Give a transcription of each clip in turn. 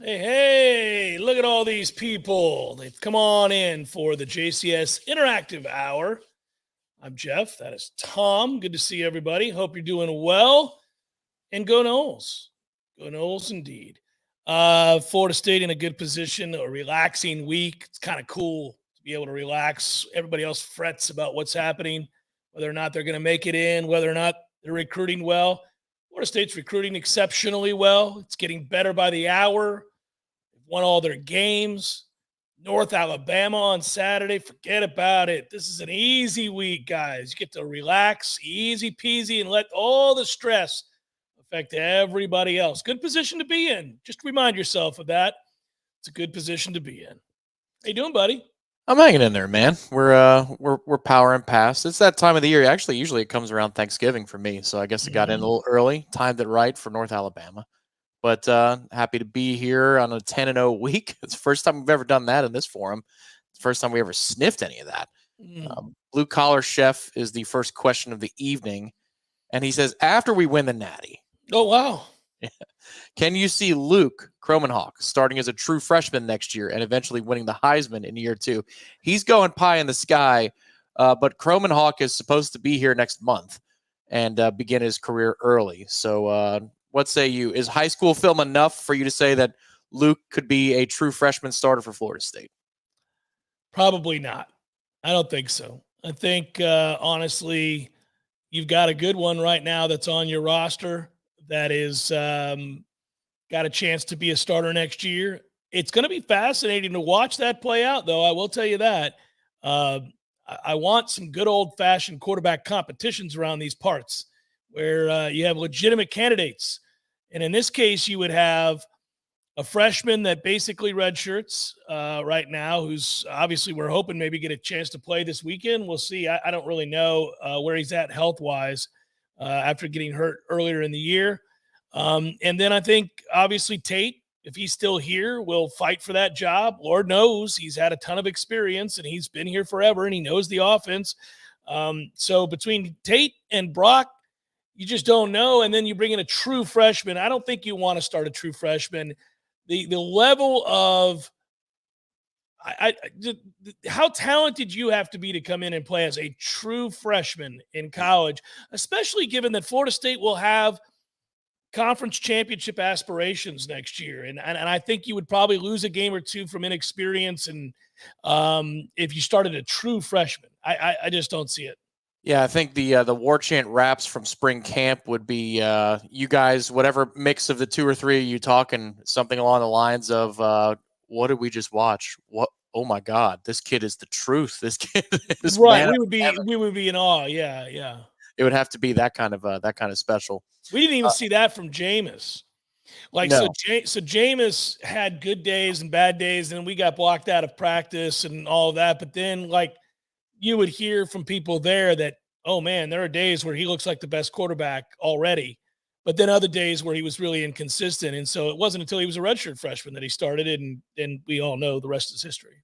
Hey, look at all these people. They've come on in for the JCS Interactive Hour. I'm Jeff. That is Tom. Good to see everybody. Hope you're doing well. And go Noles. Go Noles indeed. Florida State in a good position, a relaxing week. It's kind of cool to be able to relax. Everybody else frets about what's happening, whether or not they're going to make it in, whether or not they're recruiting well. Florida State's recruiting exceptionally well. It's getting better by the hour. They've won all their games. North Alabama on Saturday. Forget about it. This is an easy week, guys. You get to relax, easy peasy, and let all the stress affect everybody else. Good position to be in. Just remind yourself of that. It's a good position to be in. How you doing, buddy? I'm hanging in there, man. We're powering past. It's that time of the year. Actually, usually it comes around Thanksgiving for me, so I guess it got in a little early. Timed it right for North Alabama. But happy to be here on a 10-0 week. It's the first time we've ever done that in this forum. It's the first time we ever sniffed any of that. Blue Collar Chef is the first question of the evening, and he says, after we win the Natty. Oh, wow. Can you see Luke Kromenhawk starting as a true freshman next year and eventually winning the Heisman in year 2? He's going pie in the sky, but Kromenhawk is supposed to be here next month and begin his career early. So what say you? Is high school film enough for you to say that Luke could be a true freshman starter for Florida State? Probably not. I don't think so. I think, honestly, you've got a good one right now that's on your roster that is got a chance to be a starter next year. It's going to be fascinating to watch that play out, though. I will tell you that. I want some good old-fashioned quarterback competitions around these parts where you have legitimate candidates. And in this case, you would have a freshman that basically redshirts right now, who's obviously we're hoping maybe get a chance to play this weekend. We'll see. I don't really know where he's at health-wise after getting hurt earlier in the year. And then I think, obviously, Tate, if he's still here, will fight for that job. Lord knows he's had a ton of experience, and he's been here forever, and he knows the offense. So between Tate and Brock, you just don't know. And then you bring in a true freshman. I don't think you want to start a true freshman. The level of how talented you have to be to come in and play as a true freshman in college, especially given that Florida State will have conference championship aspirations next year. And I think you would probably lose a game or two from inexperience. And if you started a true freshman, I just don't see it. Yeah, I think the Warchant raps from spring camp would be you guys, whatever mix of the two or three of you talking something along the lines of what did we just watch? What? Oh my God, this kid is the truth. This kid is right. We would be in awe. Yeah. It would have to be that kind of special. We didn't even see that from Jameis. No. So Jameis had good days and bad days, and we got blocked out of practice and all of that. But then, you would hear from people there that, oh man, there are days where he looks like the best quarterback already, but then other days where he was really inconsistent. And so it wasn't until he was a redshirt freshman that he started it, and we all know the rest is history.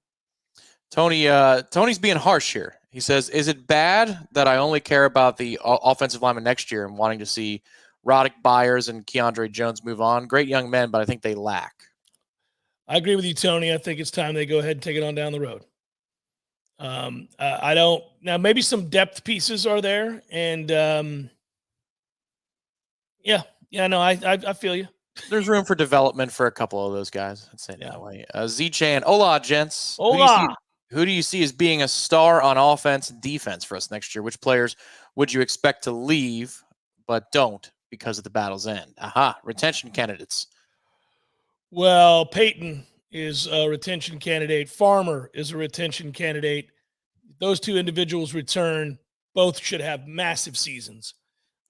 Tony's being harsh here. He says, is it bad that I only care about the offensive lineman next year and wanting to see Roddick Byers and Keandre Jones move on? Great young men, but I think they lack. I agree with you, Tony. I think it's time they go ahead and take it on down the road. I don't now. Maybe some depth pieces are there, and I feel you. There's room for development for a couple of those guys. I'd say that way. Z-Chan, hola, gents. Hola. Who do you see as being a star on offense and defense for us next year? Which players would you expect to leave but don't because of the battle's end? Aha, retention candidates. Well, Peyton is a retention candidate. Farmer is a retention candidate. Those two individuals return. Both should have massive seasons.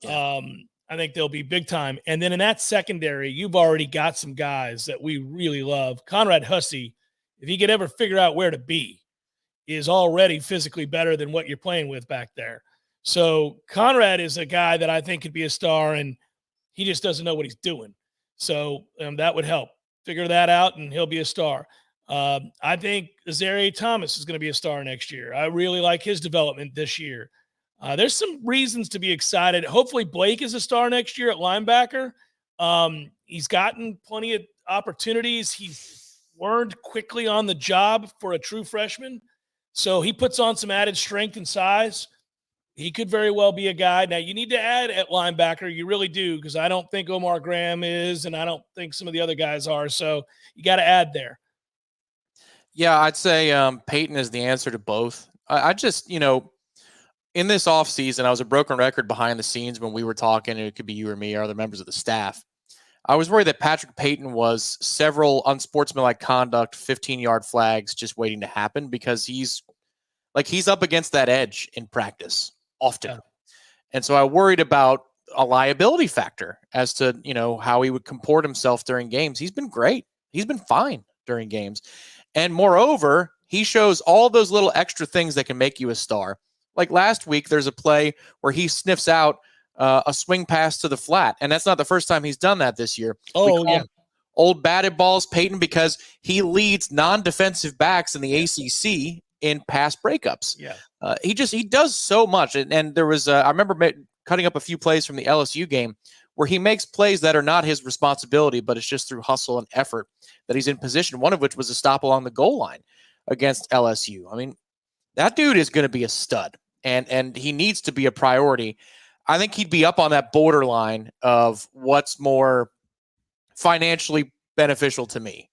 Yeah. I think they'll be big time. And then in that secondary, you've already got some guys that we really love. Conrad Hussey, if he could ever figure out where to be, is already physically better than what you're playing with back there. So Conrad is a guy that I think could be a star, and he just doesn't know what he's doing. So that would help. Figure that out, and he'll be a star. I think Azareye'h Thomas is going to be a star next year. I really like his development this year. There's some reasons to be excited. Hopefully Blake is a star next year at linebacker. He's gotten plenty of opportunities. He's learned quickly on the job for a true freshman. So he puts on some added strength and size. He could very well be a guy. Now, you need to add at linebacker. You really do, because I don't think Omar Graham is, and I don't think some of the other guys are. So you got to add there. Yeah, I'd say Peyton is the answer to both. I just, in this offseason, I was a broken record behind the scenes when we were talking, and it could be you or me or other members of the staff. I was worried that Patrick Peyton was several unsportsmanlike conduct, 15-yard flags just waiting to happen, because he's up against that edge in practice often. Yeah. And so I worried about a liability factor as to, how he would comport himself during games. He's been great. He's been fine during games. And moreover, he shows all those little extra things that can make you a star. Like last week, there's a play where he sniffs out a swing pass to the flat. And that's not the first time he's done that this year. Oh, yeah. Old batted balls, Peyton, because he leads non-defensive backs in the ACC in pass breakups. Yeah. He does so much. And there was, I remember cutting up a few plays from the LSU game where he makes plays that are not his responsibility, but it's just through hustle and effort that he's in position, one of which was a stop along the goal line against LSU. I mean, that dude is going to be a stud, and he needs to be a priority. I think he'd be up on that borderline of what's more financially beneficial to me,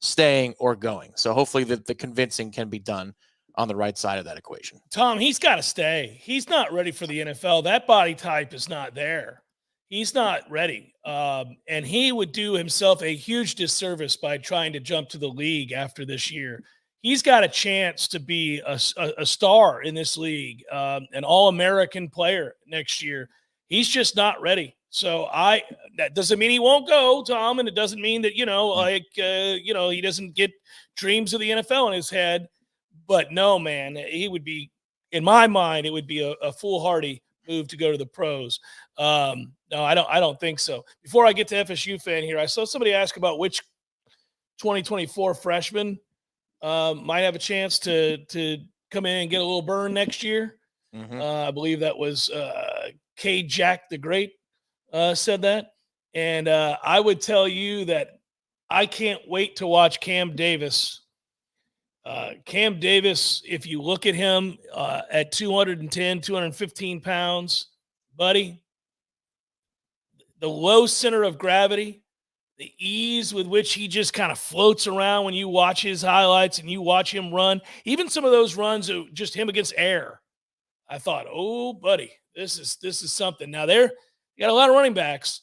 staying or going. So hopefully the convincing can be done on the right side of that equation. Tom, he's got to stay. He's not ready for the NFL. That body type is not there. He's not ready. And he would do himself a huge disservice by trying to jump to the league after this year. He's got a chance to be a star in this league, an All-American player next year. He's just not ready. So that doesn't mean he won't go, Tom, and it doesn't mean that, he doesn't get dreams of the NFL in his head. But no, man, he would be, in my mind, it would be a foolhardy move to go to the pros. No, I don't think so. Before I get to FSU fan here, I saw somebody ask about which 2024 freshman might have a chance to come in and get a little burn next year. Mm-hmm. I believe that was K. Jack the Great said that. And I would tell you that I can't wait to watch Cam Davis. Cam Davis, if you look at him at 210, 215 pounds, buddy, the low center of gravity, the ease with which he just kind of floats around when you watch his highlights and you watch him run, even some of those runs, just him against air. I thought, oh, buddy, this is something. Now you got a lot of running backs,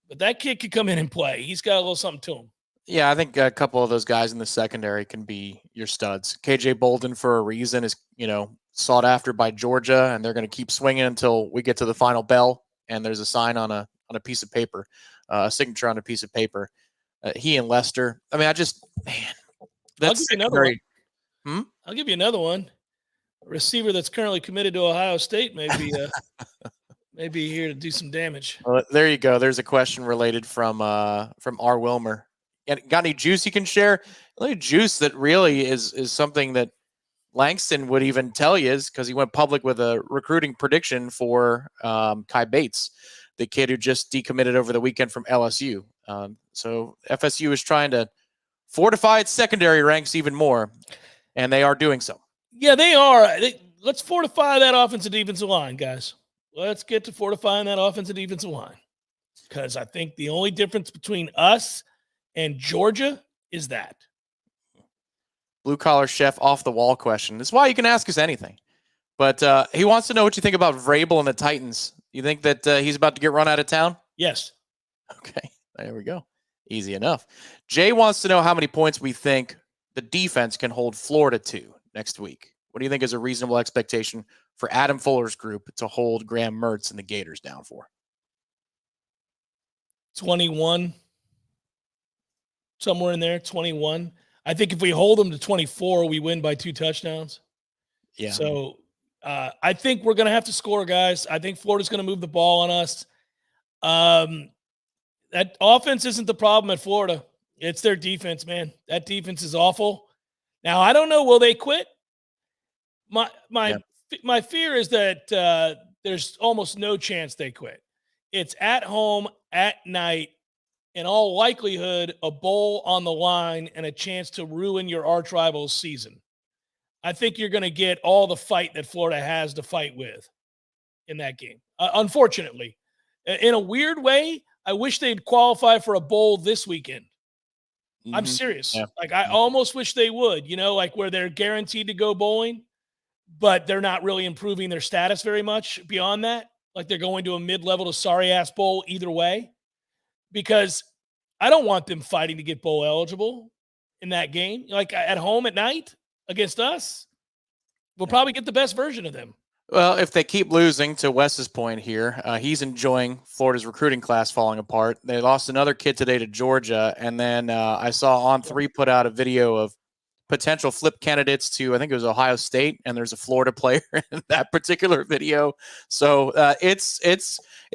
but that kid could come in and play. He's got a little something to him. Yeah, I think a couple of those guys in the secondary can be your studs. KJ Bolden, for a reason, is sought after by Georgia, and they're going to keep swinging until we get to the final bell and there's a sign on a piece of paper, a signature on a piece of paper. He and Lester. I mean, that's I'll give you another one. I'll give you another one. A receiver that's currently committed to Ohio State maybe here to do some damage. Well, there you go. There's a question related from R. Wilmer. Got any juice you can share? Any juice that really is something that Langston would even tell you, is because he went public with a recruiting prediction for Kai Bates, the kid who just decommitted over the weekend from LSU. So FSU is trying to fortify its secondary ranks even more, and they are doing so. Yeah, they are. Let's fortify that offensive defensive line, guys. Let's get to fortifying that offensive defensive line, because I think the only difference between us and Georgia is that. Blue collar chef off the wall question. That's why you can ask us anything. But he wants to know what you think about Vrabel and the Titans. You think that he's about to get run out of town? Yes. Okay, there we go. Easy enough. Jay wants to know how many points we think the defense can hold Florida to next week. What do you think is a reasonable expectation for Adam Fuller's group to hold Graham Mertz and the Gators down for? 21. Somewhere in there, 21. I think if we hold them to 24, we win by 2 touchdowns. Yeah. So I think we're going to have to score, guys. I think Florida's going to move the ball on us. That offense isn't the problem at Florida. It's their defense, man. That defense is awful. Now, I don't know, will they quit? My fear is that there's almost no chance they quit. It's at home, at night. in all likelihood, a bowl on the line and a chance to ruin your arch rival's season. I think you're going to get all the fight that Florida has to fight with in that game. Unfortunately, in a weird way, I wish they'd qualify for a bowl this weekend. I'm serious. Yeah. Like, I almost wish they would, like where they're guaranteed to go bowling, but they're not really improving their status very much beyond that. Like, they're going to a mid-level to sorry-ass bowl either way, because I don't want them fighting to get bowl eligible in that game. Like, at home at night against us, we'll probably get the best version of them. Well, if they keep losing, to Wes's point here, he's enjoying Florida's recruiting class falling apart. They lost another kid today to Georgia, and then I saw On3 put out a video of potential flip candidates to, I think it was Ohio State, and there's a Florida player in that particular video. So it's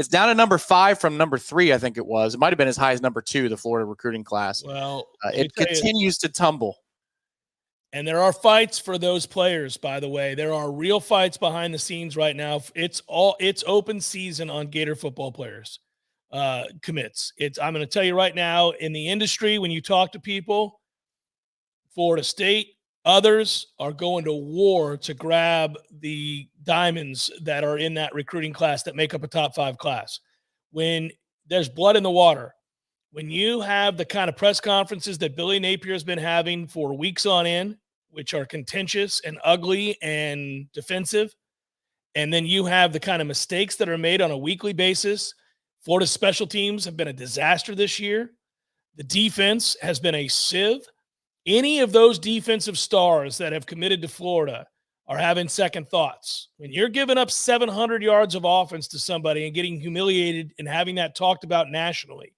down to number 5 from number 3, I think it was. It might have been as high as number 2, the Florida recruiting class. Well, it continues to tumble. And there are fights for those players, by the way. There are real fights behind the scenes right now. It's open season on Gator football players commits. I'm going to tell you right now, in the industry, when you talk to people, Florida State, others are going to war to grab the diamonds that are in that recruiting class that make up a top 5 class. When there's blood in the water, when you have the kind of press conferences that Billy Napier has been having for weeks on end, which are contentious and ugly and defensive, and then you have the kind of mistakes that are made on a weekly basis. Florida's special teams have been a disaster this year. The defense has been a sieve. Any of those defensive stars that have committed to Florida are having second thoughts. When you're giving up 700 yards of offense to somebody and getting humiliated and having that talked about nationally,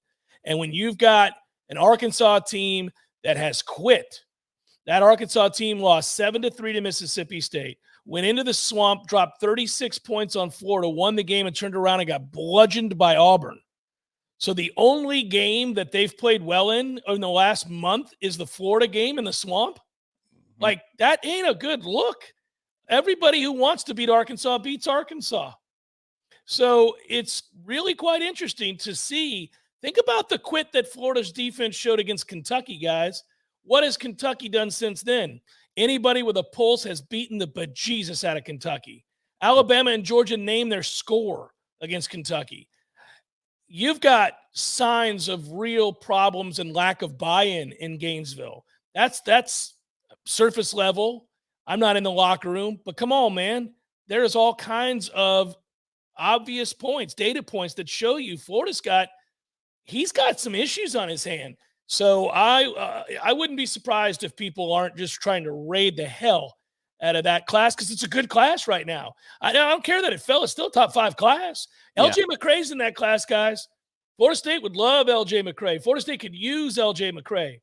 and when you've got an Arkansas team that has quit, that Arkansas team lost 7-3 to Mississippi State, went into the swamp, dropped 36 points on Florida, won the game, and turned around and got bludgeoned by Auburn. So the only game that they've played well in the last month is the Florida game in the swamp. Like, that ain't a good look. Everybody who wants to beat Arkansas beats Arkansas. So it's really quite interesting to see. Think about the quit that Florida's defense showed against Kentucky, guys. What has Kentucky done since then? Anybody with a pulse has beaten the bejesus out of Kentucky. Alabama and Georgia named their score against Kentucky. You've got signs of real problems and lack of buy-in in Gainesville. That's surface level. I'm not in the locker room, but come on, man. There's all kinds of obvious points, data points that show you he's got some issues on his hand. So I wouldn't be surprised if people aren't just trying to raid the hell out of that class, because it's a good class right now. I don't care that it fell. It's still a top 5 class. LJ McCray's in that class, guys. Florida State would love LJ McCray. Florida State could use LJ McCray.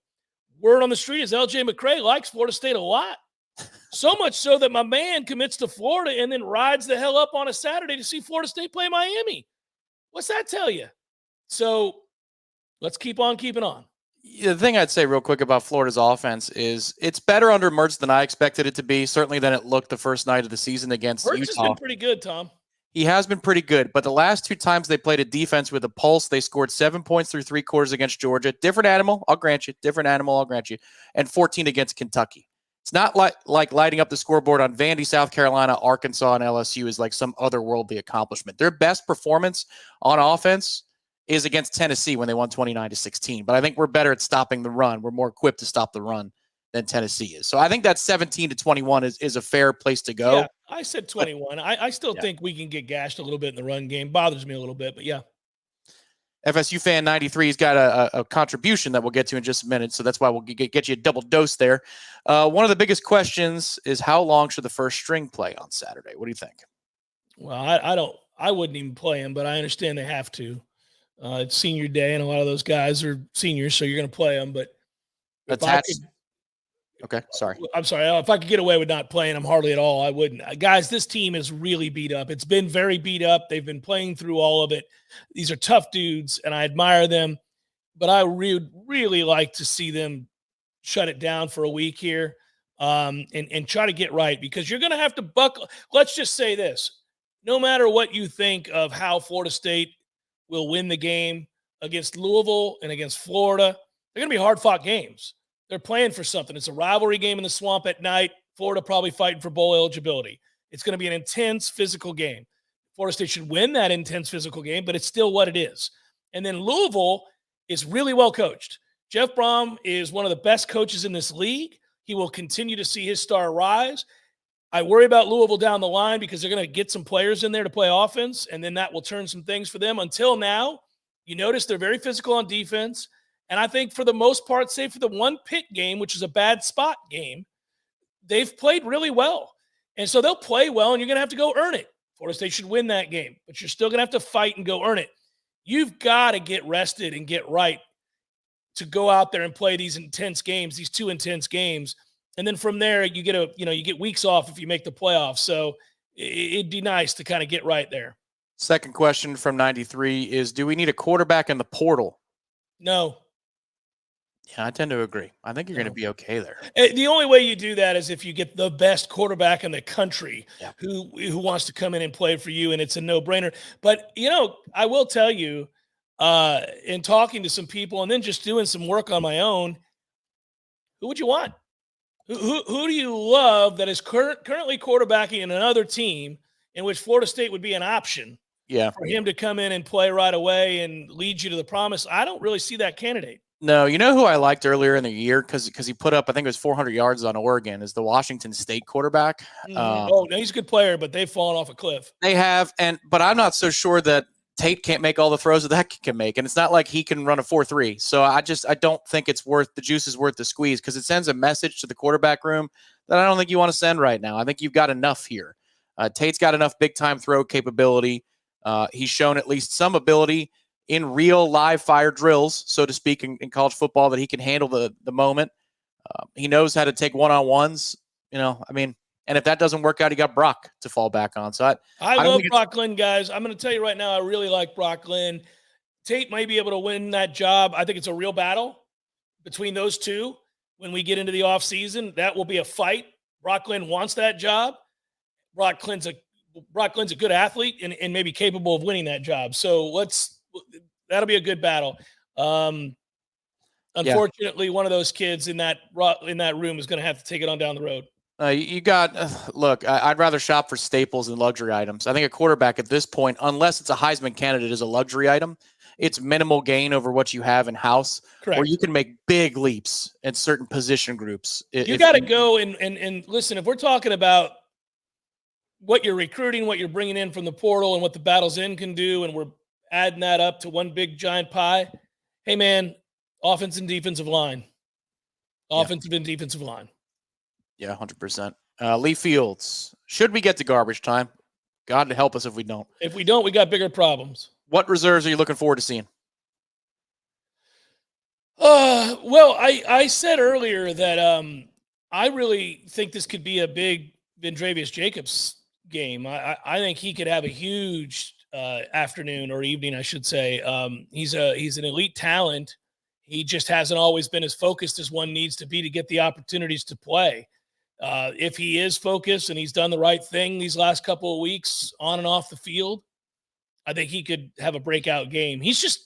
Word on the street is LJ McCray likes Florida State a lot. So much so that my man commits to Florida and then rides the hell up on a Saturday to see Florida State play Miami. What's that tell you? So let's keep on keeping on. The thing I'd say real quick about Florida's offense is it's better under Mertz than I expected it to be, certainly than it looked the first night of the season against Utah. Mertz has been pretty good, Tom. He has been pretty good, but the last 2 times they played a defense with a pulse, they scored 7 points through 3 quarters against Georgia. Different animal, I'll grant you. Different animal, I'll grant you. And 14 against Kentucky. It's not like lighting up the scoreboard on Vandy, South Carolina, Arkansas, and LSU is like some otherworldly accomplishment. Their best performance on offense is against Tennessee when they won 29-16. But I think we're better at stopping the run. We're more equipped to stop the run than Tennessee is. So I think that 17-21 is a fair place to go. Yeah, I said 21. I still think we can get gashed a little bit in the run game. Bothers me a little bit, but yeah. FSU fan 93 has got a contribution that we'll get to in just a minute, so that's why we'll get you a double dose there. One of the biggest questions is, how long should the first string play on Saturday? What do you think? Well, I wouldn't even play him, but I understand they have to. It's senior day, and a lot of those guys are seniors, so you're going to play them. But okay, sorry. I'm sorry. If I could get away with not playing them hardly at all, I wouldn't. Guys, this team is really beat up. It's been very beat up. They've been playing through all of it. These are tough dudes, and I admire them. But I would really like to see them shut it down for a week here and try to get right, because you're going to have to buckle. Let's just say this. No matter what you think of how Florida State will win the game against Louisville and against Florida. They're going to be hard-fought games. They're playing for something. It's a rivalry game in the Swamp at night. Florida probably fighting for bowl eligibility. It's going to be an intense physical game. Florida State should win that intense physical game, but it's still what it is. And then Louisville is really well coached. Jeff Brom is one of the best coaches in this league. He will continue to see his star rise. I worry about Louisville down the line because they're going to get some players in there to play offense, and then that will turn some things for them. Until now, you notice they're very physical on defense. And I think for the most part, save for the one Pitt game, which is a bad spot game, they've played really well. And so they'll play well, and you're going to have to go earn it. Florida State should win that game, but you're still going to have to fight and go earn it. You've got to get rested and get right to go out there and play these intense games, these two intense games. And then from there, you get weeks off if you make the playoffs. So it'd be nice to kind of get right there. Second question from 93 is, do we need a quarterback in the portal? No. Yeah, I tend to agree. I think you're going to be okay there. The only way you do that is if you get the best quarterback in the country who wants to come in and play for you, and it's a no-brainer. But, I will tell you, in talking to some people and then just doing some work on my own, who would you want? Who do you love that is currently quarterbacking in another team in which Florida State would be an option for him to come in and play right away and lead you to the promise? I don't really see that candidate. No, you know who I liked earlier in the year because he put up, I think it was 400 yards on Oregon, is the Washington State quarterback. Mm-hmm. He's a good player, but they've fallen off a cliff. They have, but I'm not so sure that Tate can't make all the throws that kid can make, and it's not like he can run a 4.3. So I don't think it's worth the juice is worth the squeeze because it sends a message to the quarterback room that I don't think you want to send right now. I think you've got enough here. Tate's got enough big time throw capability. He's shown at least some ability in real live fire drills, so to speak, in college football that he can handle the moment. He knows how to take one-on-ones, and if that doesn't work out, he got Brock to fall back on. So I love Brock Glenn, guys. I'm going to tell you right now, I really like Brock Glenn. Tate might be able to win that job. I think it's a real battle between those two when we get into the offseason. That will be a fight. Brock Glenn wants that job. Brock Glenn's a good athlete and maybe capable of winning that job. So that'll be a good battle. Unfortunately, one of those kids in that room is going to have to take it on down the road. Look, I'd rather shop for staples than luxury items. I think a quarterback at this point, unless it's a Heisman candidate, is a luxury item. It's minimal gain over what you have in house. Correct. Or you can make big leaps in certain position groups. You got to go and listen, if we're talking about what you're recruiting, what you're bringing in from the portal, and what the Battles In can do, and we're adding that up to one big giant pie. Hey, man, offense and defensive line. And defensive line. Yeah, 100%. Lee Fields. Should we get to garbage time? God to help us if we don't. If we don't, we got bigger problems. What reserves are you looking forward to seeing? Well, I said earlier that I really think this could be a big Vendravius Jacobs game. I think he could have a huge afternoon or evening, I should say. He's an elite talent. He just hasn't always been as focused as one needs to be to get the opportunities to play. If he is focused and he's done the right thing these last couple of weeks on and off the field, I think he could have a breakout game. He's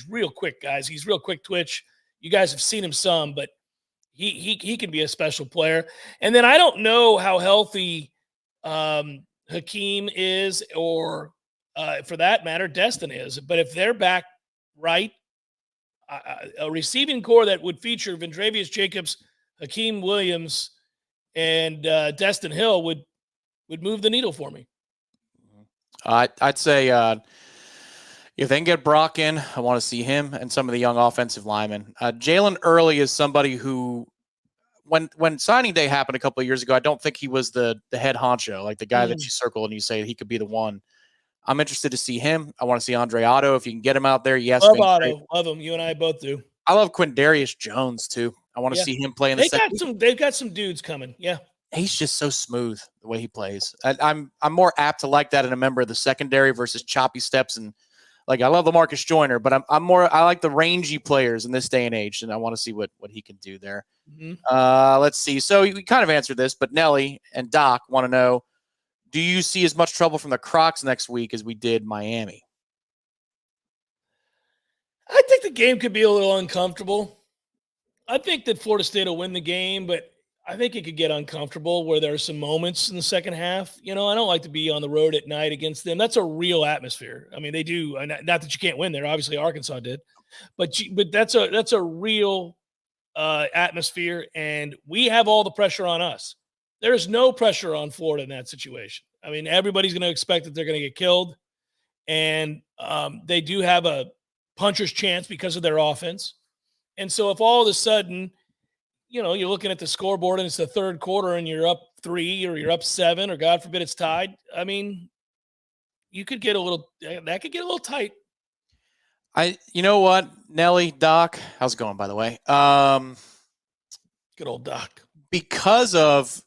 real quick, guys. He's real quick twitch. You guys have seen him some, but he can be a special player. And then I don't know how healthy Hakeem is, or for that matter, Destin is. But if they're back right, a receiving core that would feature Vendravius Jacobs, Hakeem Williams, and Destin Hill would move the needle for me. I'd say if they can get Brock in, I want to see him and some of the young offensive linemen. Jalen Early is somebody who, when signing day happened a couple of years ago, I don't think he was the head honcho, like the guy that you circle and you say he could be the one. I'm interested to see him. I want to see Andre Otto if you can get him out there. Yes, love Otto, love him. You and I both do. I love Quindarius Jones too. I want to see him play in the second. They've got some dudes coming. Yeah, he's just so smooth the way he plays. I'm more apt to like that in a member of the secondary versus choppy steps and I love LaMarcus Joyner, but I like the rangy players in this day and age, and I want to see what he can do there. Mm-hmm. Let's see. So we kind of answered this, but Nelly and Doc want to know: do you see as much trouble from the Crocs next week as we did Miami? think the game could be a little uncomfortable. I think that Florida State will win the game, but I think it could get uncomfortable where there are some moments in the second half. I don't like to be on the road at night against them. That's a real atmosphere. I mean, they do. Not that you can't win there. Obviously, Arkansas did, but that's a real atmosphere, and we have all the pressure on us. There's no pressure on Florida in that situation. I mean, everybody's going to expect that they're going to get killed, and they do have a puncher's chance because of their offense. And so if all of a sudden, you're looking at the scoreboard and it's the third quarter and you're up 3 or you're up 7 or God forbid it's tied, I mean, that could get a little tight. You know what, Nelly, Doc, how's it going, by the way? Good old Doc. Because of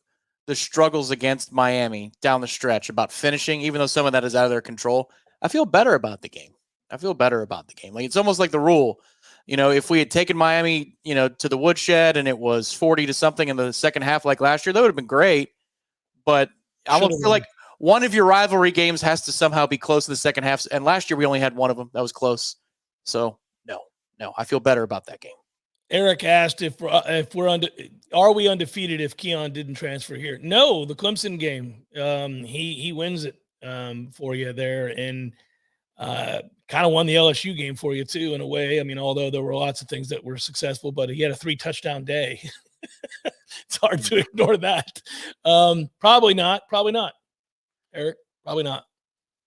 the struggles against Miami down the stretch about finishing, even though some of that is out of their control, I feel better about the game. Like, it's almost like the rule. If we had taken Miami, to the woodshed and it was 40 to something in the second half like last year, that would have been great. But I almost feel like one of your rivalry games has to somehow be close to the second half. And last year we only had one of them that was close. So no, I feel better about that game. Eric asked if are we undefeated if Keon didn't transfer here? No, the Clemson game, he wins it for you there, and kind of won the LSU game for you too in a way. I mean, although there were lots of things that were successful, but he had a 3 touchdown day. It's hard to ignore that. Probably not, Eric. Probably not.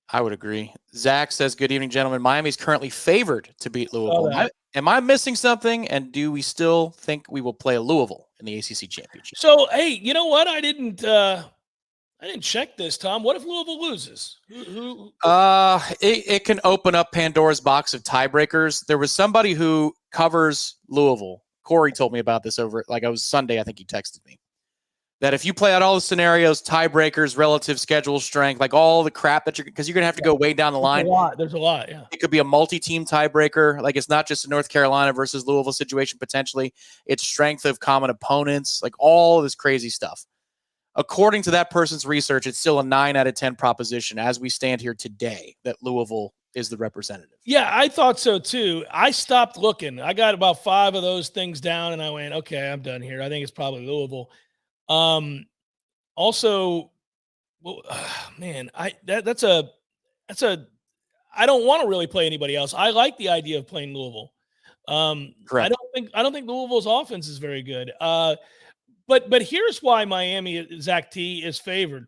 I would agree. Zach says, good evening, gentlemen. Miami's currently favored to beat Louisville. Am I missing something? And do we still think we will play Louisville in the ACC championship? So, hey, you know what? I didn't check this, Tom. What if Louisville loses? It can open up Pandora's box of tiebreakers. There was somebody who covers Louisville. Corey told me about this over, like, it was Sunday. I think he texted me that if you play out all the scenarios, tiebreakers, relative schedule strength, like all the crap because you're going to have to go way down the line. There's a lot. Yeah. It could be a multi-team tiebreaker. Like, it's not just a North Carolina versus Louisville situation potentially. It's strength of common opponents, like all this crazy stuff. According to that person's research, it's still a 9 out of 10 proposition as we stand here today that Louisville is the representative. Yeah, I thought so too. I stopped looking. I got about 5 of those things down and I went, okay, I'm done here. I think it's probably Louisville. Also, well, man, I don't want to really play anybody else. I like the idea of playing Louisville. Correct. I don't think Louisville's offense is very good. But here's why Miami, Zach T, is favored.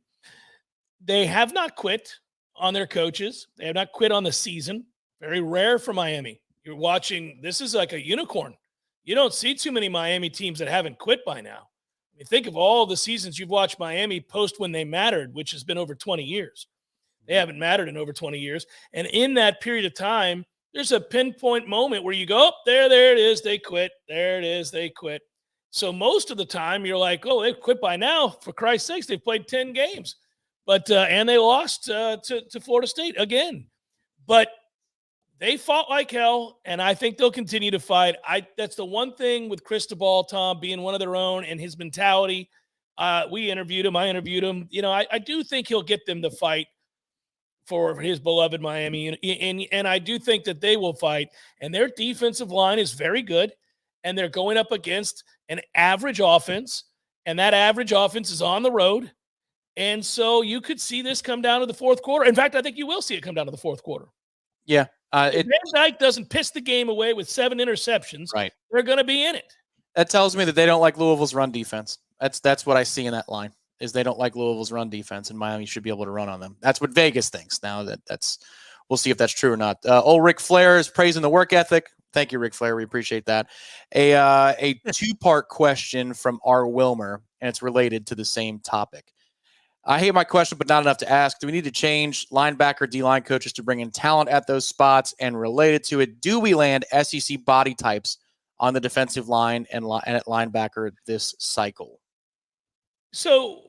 They have not quit on their coaches. They have not quit on the season. Very rare for Miami. You're watching, this is like a unicorn. You don't see too many Miami teams that haven't quit by now. I mean, think of all the seasons you've watched Miami post when they mattered, which has been over 20 years. They haven't mattered in over 20 years. And in that period of time, there's a pinpoint moment where you go, oh, there it is, they quit. There it is, they quit. So most of the time you're like, oh, they've quit by now. For Christ's sakes, they've played 10 games. But and they lost to Florida State again. But they fought like hell, and I think they'll continue to fight. That's the one thing with Cristobal, Tom, being one of their own and his mentality. We interviewed him. I interviewed him. I do think he'll get them to fight for his beloved Miami. And I do think that they will fight. And their defensive line is very good, and they're going up against an average offense, and that average offense is on the road. And so you could see this come down to the fourth quarter. In fact, I think you will see it come down to the fourth quarter. Yeah. If Van Dyke doesn't piss the game away with 7 interceptions, right, they're going to be in it. That tells me that they don't like Louisville's run defense. That's what I see in that line, is they don't like Louisville's run defense, and Miami should be able to run on them. That's what Vegas thinks. Now we'll see if that's true or not. Old Ric Flair is praising the work ethic. Thank you, Ric Flair. We appreciate that. A 2-part question from R. Wilmer, and it's related to the same topic. I hate my question, but not enough to ask. Do we need to change linebacker D-line coaches to bring in talent at those spots? And related to it, do we land SEC body types on the defensive line and at linebacker this cycle? So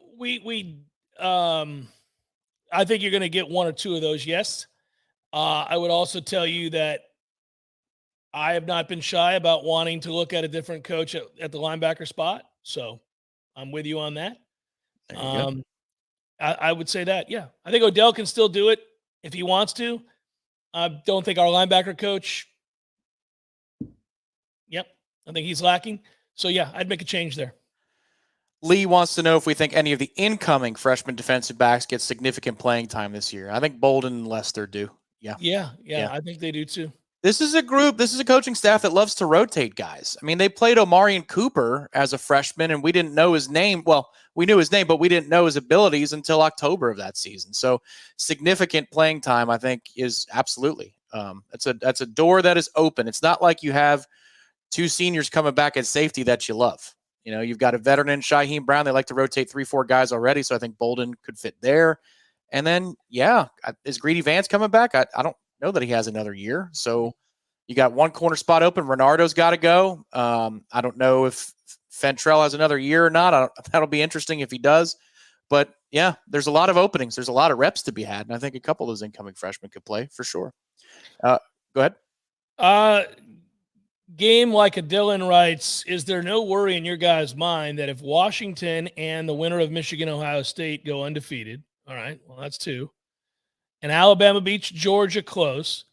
I think you're going to get 1 or 2 of those. Yes. I would also tell you that I have not been shy about wanting to look at a different coach at the linebacker spot. So I'm with you on that. I would say that, yeah. I think Odell can still do it if he wants to. I don't think our linebacker coach Yep. I think he's lacking. So, yeah, I'd make a change there. Lee wants to know if we think any of the incoming freshman defensive backs get significant playing time this year. I think Bolden and Lester do. Yeah, I think they do too. This is a coaching staff that loves to rotate guys. I mean, they played Omarion Cooper as a freshman, and we didn't know his name. Well, we knew his name, but we didn't know his abilities until October of that season. So significant playing time, I think, is absolutely. That's a door that is open. It's not like you have two seniors coming back at safety that you love. You know, you've got a veteran in Shaheem Brown. They like to rotate 3-4 guys already, so I think Bolden could fit there. And then, is Greedy Vance coming back? I don't know that he has another year. So you got one corner spot open. Renardo's got to go. I don't know if Fentrell has another year or not. That'll be interesting if he does. But, yeah, there's a lot of openings. There's a lot of reps to be had, and I think a couple of those incoming freshmen could play for sure. Go ahead. Game like a Dylan writes, is there no worry in your guys' mind that if Washington and the winner of Michigan-Ohio State go undefeated, all right, well, that's 2, and Alabama beats Georgia close,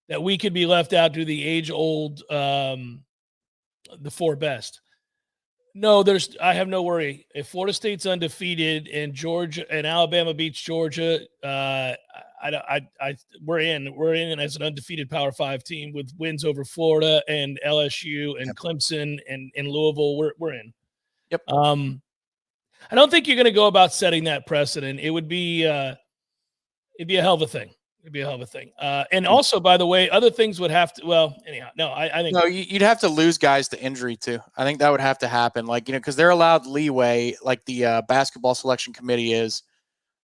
that we could be left out to the age-old the 4 best? No, I have no worry. If Florida State's undefeated and Georgia and Alabama beats Georgia, we're in as an undefeated Power 5 team with wins over Florida and LSU and Clemson and Louisville. We're in. Yep. I don't think you're going to go about setting that precedent. It would be it'd be a hell of a thing. It'd be a hell of a thing. And also, by the way, other things would have to. Well, anyhow, no, I think you'd have to lose guys to injury too. I think that would have to happen. Like, because they're allowed leeway, like the basketball selection committee is.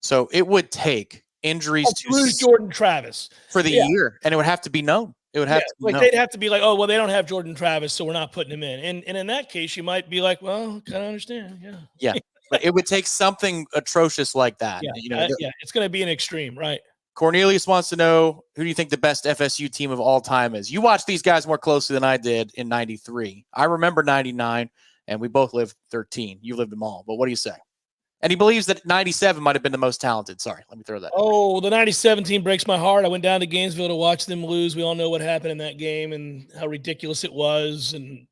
So it would take injuries to lose Jordan Travis for the year, and it would have to be known. It would have to be known. They'd have to be like, oh, well, they don't have Jordan Travis, so we're not putting him in. And in that case, you might be like, well, kind of understand, yeah. But it would take something atrocious like that. It's going to be an extreme, right? Cornelius wants to know, who do you think the best FSU team of all time is? You watched these guys more closely than I did in 93. I remember 99, and we both lived 13. You lived them all. But what do you say? And he believes that 97 might have been the most talented. Sorry, let me throw that. Oh, the 97 team breaks my heart. I went down to Gainesville to watch them lose. We all know what happened in that game and how ridiculous it was, and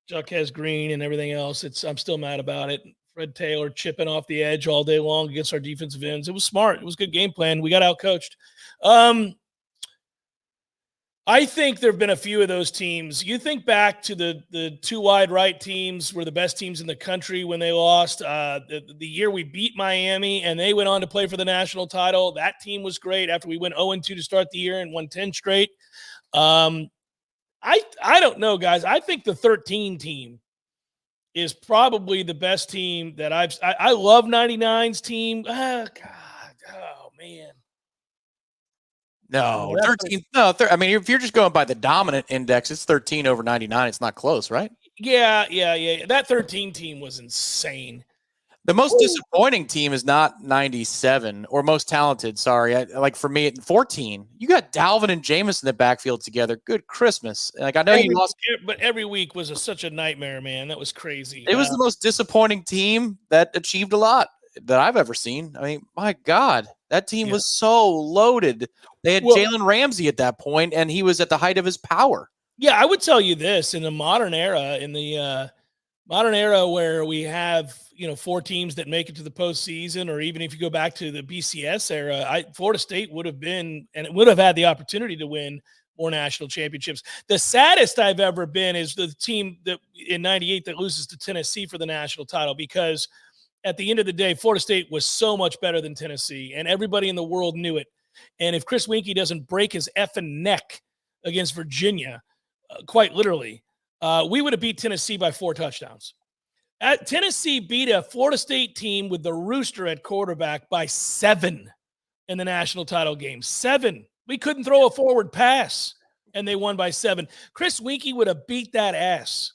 Jacquez Green and everything else. I'm still mad about it. Fred Taylor chipping off the edge all day long against our defensive ends. It was smart. It was a good game plan. We got outcoached. I think there have been a few of those teams. You think back to the 2 wide right teams were the best teams in the country when they lost. The year we beat Miami and they went on to play for the national title. That team was great after we went 0-2 to start the year and won 10 straight. I don't know, guys. I think the 13 team is probably the best team that I love 99's team. Oh, God. Oh, man. No, 13. No, I mean, if you're just going by the dominant index, it's 13 over 99. It's not close, right? Yeah. That 13 team was insane. The most disappointing team is not 97 or most talented. Sorry. Like for me at 14, you got Dalvin and Jameis in the backfield together. Good Christmas. Like I know you lost, but every week was such a nightmare, man. That was crazy. It was the most disappointing team that achieved a lot that I've ever seen. I mean, my God, that team was so loaded. They had Jalen Ramsey at that point, and he was at the height of his power. Yeah, I would tell you this: in the modern era, where we have 4 teams that make it to the postseason, or even if you go back to the BCS era, Florida State would have been, and it would have had the opportunity to win more national championships. The saddest I've ever been is the team that in '98 that loses to Tennessee for the national title, because at the end of the day, Florida State was so much better than Tennessee, and everybody in the world knew it. And if Chris Winkie doesn't break his effing neck against Virginia, quite literally, we would have beat Tennessee by 4 touchdowns. Tennessee beat a Florida State team with the Rooster at quarterback by 7 in the national title game. 7. We couldn't throw a forward pass, and they won by 7. Chris Winkie would have beat that ass.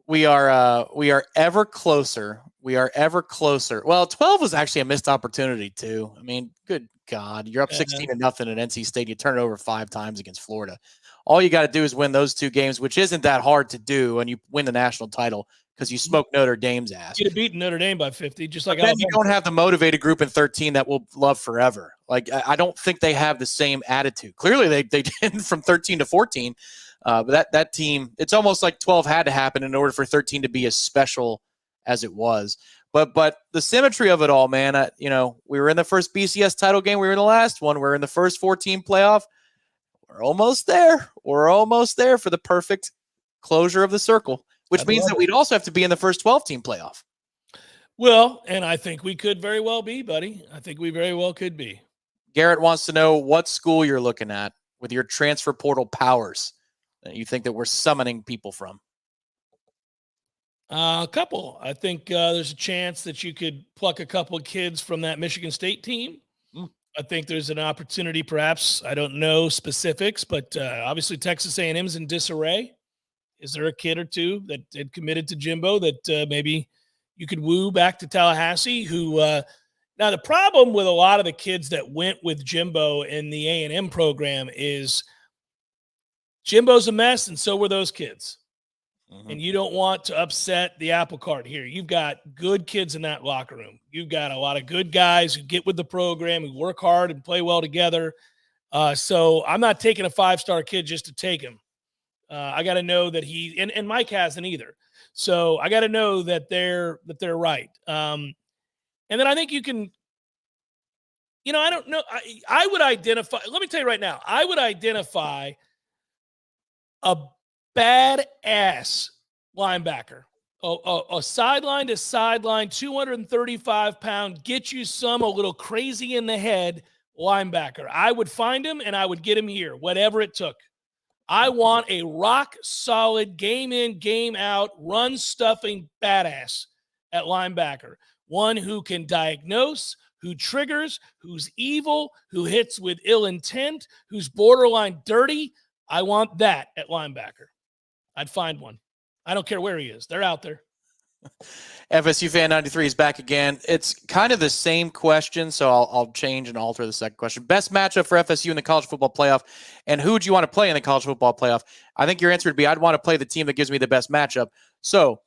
We are ever closer. We are ever closer. Well, 12 was actually a missed opportunity too. I mean, good God, you're up 16-0 at NC State. You turn it over 5 times against Florida. All you got to do is win those 2 games, which isn't that hard to do, and you win the national title because you smoked Notre Dame's ass. You'd have beaten Notre Dame by 50, just like. But then you don't have the motivated group in 13 that will love forever. Like I don't think they have the same attitude. Clearly, they did from 13 to 14. But that team, it's almost like 12 had to happen in order for 13 to be as special as it was. But the symmetry of it all, man, we were in the first BCS title game. We were in the last one. We're in the first 14 playoff. We're almost there. We're almost there for the perfect closure of the circle, which means that we'd also have to be in the first 12-team playoff. Well, and I think we could very well be, buddy. I think we very well could be. Garrett wants to know what school you're looking at with your transfer portal powers that you think that we're summoning people from. A couple. I think there's a chance that you could pluck a couple of kids from that Michigan State team. I think there's an opportunity, perhaps. I don't know specifics, but obviously Texas A&M's in disarray. Is there a kid or two that had committed to Jimbo that maybe you could woo back to Tallahassee? Who now the problem with a lot of the kids that went with Jimbo in the A&M program is Jimbo's a mess, and so were those kids. And you don't want to upset the apple cart here. You've got good kids in that locker room. You've got a lot of good guys who get with the program, who work hard and play well together. So I'm not taking a 5-star kid just to take him. I got to know that and Mike hasn't either. So I got to know that they're right. And then I think you can, I don't know. I would identify, let me tell you right now, I would identify a badass linebacker, a sideline to sideline, 235-pound, get you some a little crazy in the head linebacker. I would find him and I would get him here, whatever it took. I want a rock solid, game in, game out, run stuffing badass at linebacker. One who can diagnose, who triggers, who's evil, who hits with ill intent, who's borderline dirty. I want that at linebacker. I'd find one. I don't care where he is. They're out there. FSU Fan 93 is back again. It's kind of the same question, so I'll change and alter the second question. Best matchup for FSU in the college football playoff, and who would you want to play in the college football playoff? I think your answer would be I'd want to play the team that gives me the best matchup. So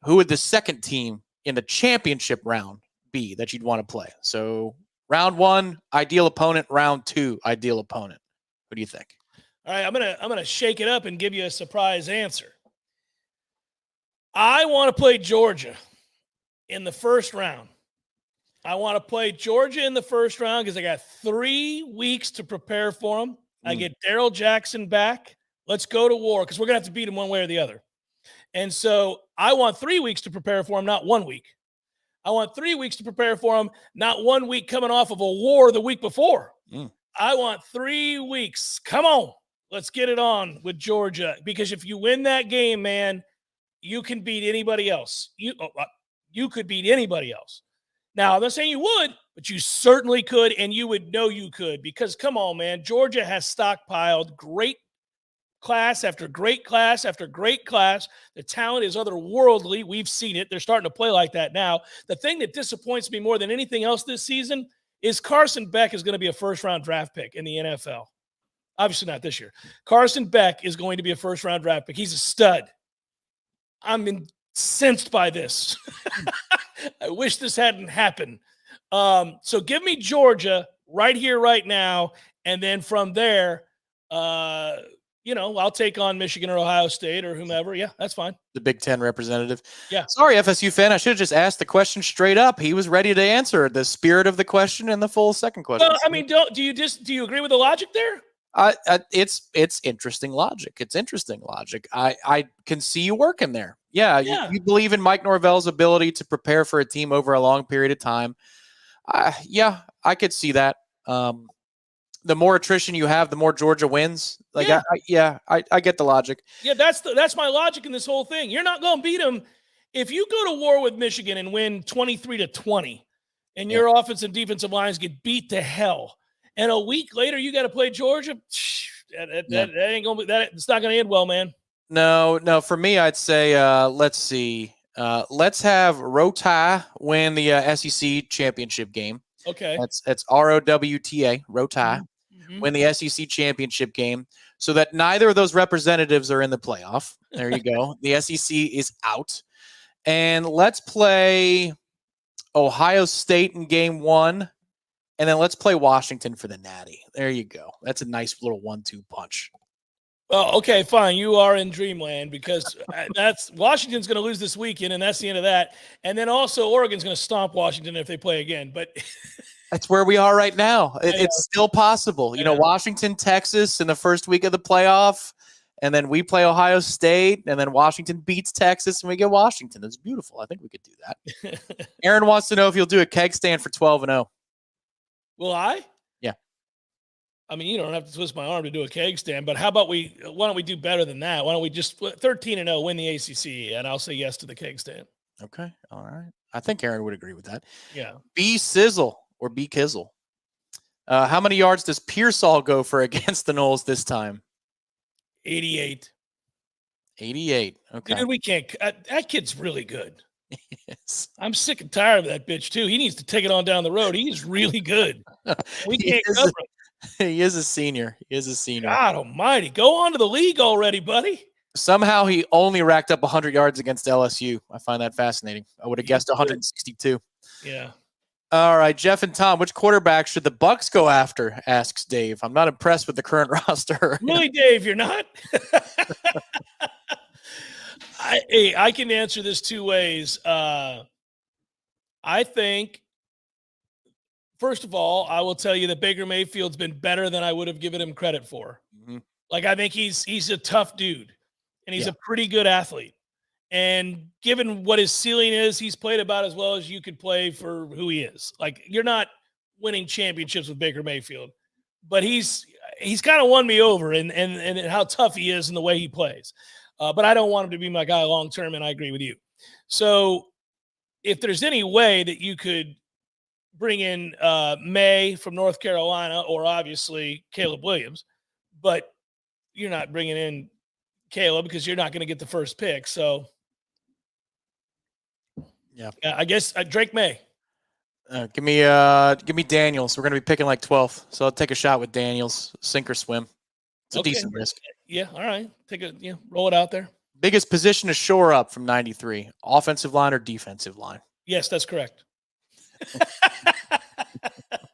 who would the second team in the championship round be that you'd want to play? So round 1, ideal opponent. Round 2, ideal opponent. What do you think? All right, I'm gonna shake it up and give you a surprise answer. I want to play Georgia in the first round. I want to play Georgia in the first round because I got 3 weeks to prepare for them. I get Darrell Jackson back. Let's go to war because we're going to have to beat him one way or the other. And so I want 3 weeks to prepare for him, not 1 week. I want 3 weeks to prepare for him, not 1 week coming off of a war the week before. I want 3 weeks. Come on. Let's get it on with Georgia because if you win that game, man, you can beat anybody else. You could beat anybody else. Now, I'm not saying you would, but you certainly could, and you would know you could because, come on, man, Georgia has stockpiled great class after great class after great class. The talent is otherworldly. We've seen it. They're starting to play like that now. The thing that disappoints me more than anything else this season is Carson Beck is going to be a first-round draft pick in the NFL. Obviously not this year. Carson Beck is going to be a first-round draft pick. He's a stud. I'm incensed by this. I wish this hadn't happened. So give me Georgia right here, right now. And then from there, I'll take on Michigan or Ohio State or whomever. Yeah, that's fine. The Big Ten representative. Yeah. Sorry, FSU fan. I should have just asked the question straight up. He was ready to answer the spirit of the question and the full second question. Well, I mean, do you agree with the logic there? It's interesting logic. It's interesting logic. I can see you working there. Yeah. You believe in Mike Norvell's ability to prepare for a team over a long period of time. Yeah, I could see that. The more attrition you have, the more Georgia wins. Like, I get the logic. Yeah, that's my logic in this whole thing. You're not going to beat them if you go to war with Michigan and win 23-20, and your offensive and defensive lines get beat to hell. And a week later, you got to play Georgia. That ain't gonna be that. It's not gonna end well, man. No. For me, I'd say let's see. Let's have Rota win the SEC championship game. Okay, that's ROWTA, Rota win the SEC championship game, so that neither of those representatives are in the playoff. There you go. The SEC is out, and let's play Ohio State in game 1. And then let's play Washington for the Natty. There you go. That's a nice little 1-2 punch. Well, okay, fine. You are in dreamland because that's Washington's going to lose this weekend, and that's the end of that. And then also Oregon's going to stomp Washington if they play again. But That's where we are right now. I know, It's still possible. I know. Washington, Texas in the first week of the playoff, and then we play Ohio State, and then Washington beats Texas, and we get Washington. It's beautiful. I think we could do that. Aaron wants to know if you'll do a keg stand for 12-0. Will I? Yeah. I mean, you don't have to twist my arm to do a keg stand, but why don't we do better than that? Why don't we just 13-0 win the ACC, and I'll say yes to the keg stand. Okay. All right. I think Aaron would agree with that. Yeah. B Sizzle or B Kizzle. How many yards does Pearsall go for against the Noles this time? 88. 88. Okay. Dude, we can't. That kid's really good. Yes. I'm sick and tired of that bitch, too. He needs to take it on down the road. He's really good. We can't cover him. He is a senior. God almighty. Go on to the league already, buddy. Somehow he only racked up 100 yards against LSU. I find that fascinating. I would have guessed 162. Yeah. All right, Jeff and Tom, which quarterback should the Bucks go after? Asks Dave. I'm not impressed with the current roster. Really, Dave, you're not? I can answer this two ways. I think, first of all, I will tell you that Baker Mayfield's been better than I would have given him credit for. Mm-hmm. Like, I think he's a tough dude, and he's a pretty good athlete. And given what his ceiling is, he's played about as well as you could play for who he is. Like, you're not winning championships with Baker Mayfield, but he's kind of won me over and how tough he is and the way he plays. But I don't want him to be my guy long term, and I agree with you. So if there's any way that you could bring in May from North Carolina, or obviously Caleb Williams, but you're not bringing in Caleb because you're not going to get the first pick. So yeah, I guess Drake May. Give me Daniels. We're going to be picking like 12th, so I'll take a shot with Daniels. Sink or swim. It's a decent risk. Yeah, all right. Roll it out there. Biggest position to shore up from 93, offensive line or defensive line? Yes, that's correct.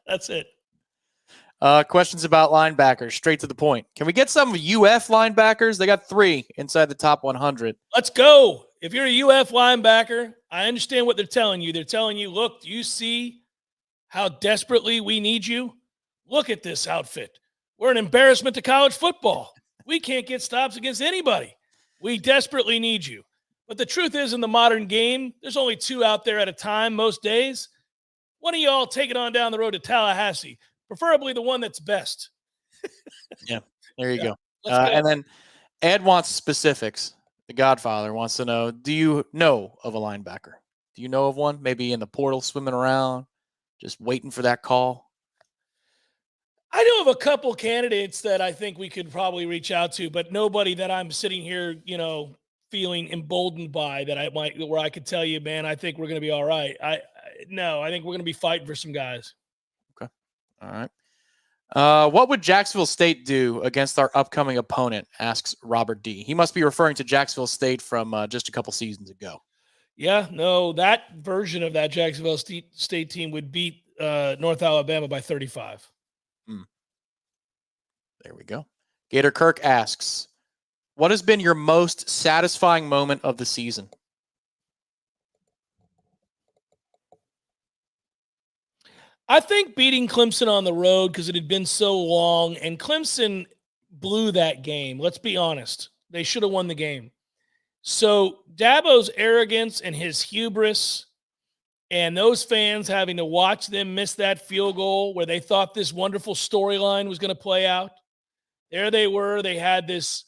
That's it. Questions about linebackers, straight to the point. Can we get some UF linebackers? They got 3 inside the top 100. Let's go. If you're a UF linebacker, I understand what they're telling you. They're telling you, look, do you see how desperately we need you? Look at this outfit. We're an embarrassment to college football. We can't get stops against anybody. We desperately need you. But the truth is, in the modern game, there's only 2 out there at a time most days. One of y'all take it on down the road to Tallahassee, preferably the one that's best. Yeah, there you go. And then Ed wants specifics. The Godfather wants to know, do you know of a linebacker? Do you know of one? Maybe in the portal swimming around, just waiting for that call? I know of a couple candidates that I think we could probably reach out to, but nobody that I'm sitting here, feeling emboldened by where I could tell you, man, I think we're going to be all right. I think we're going to be fighting for some guys. Okay. All right. What would Jacksonville State do against our upcoming opponent? Asks Robert D. He must be referring to Jacksonville State from just a couple seasons ago. Yeah, no, that version of that Jacksonville State team would beat North Alabama by 35. There we go. Gator Kirk asks, what has been your most satisfying moment of the season? I think beating Clemson on the road because it had been so long, and Clemson blew that game. Let's be honest. They should have won the game. So Dabo's arrogance and his hubris and those fans having to watch them miss that field goal where they thought this wonderful storyline was going to play out. There they were. They had this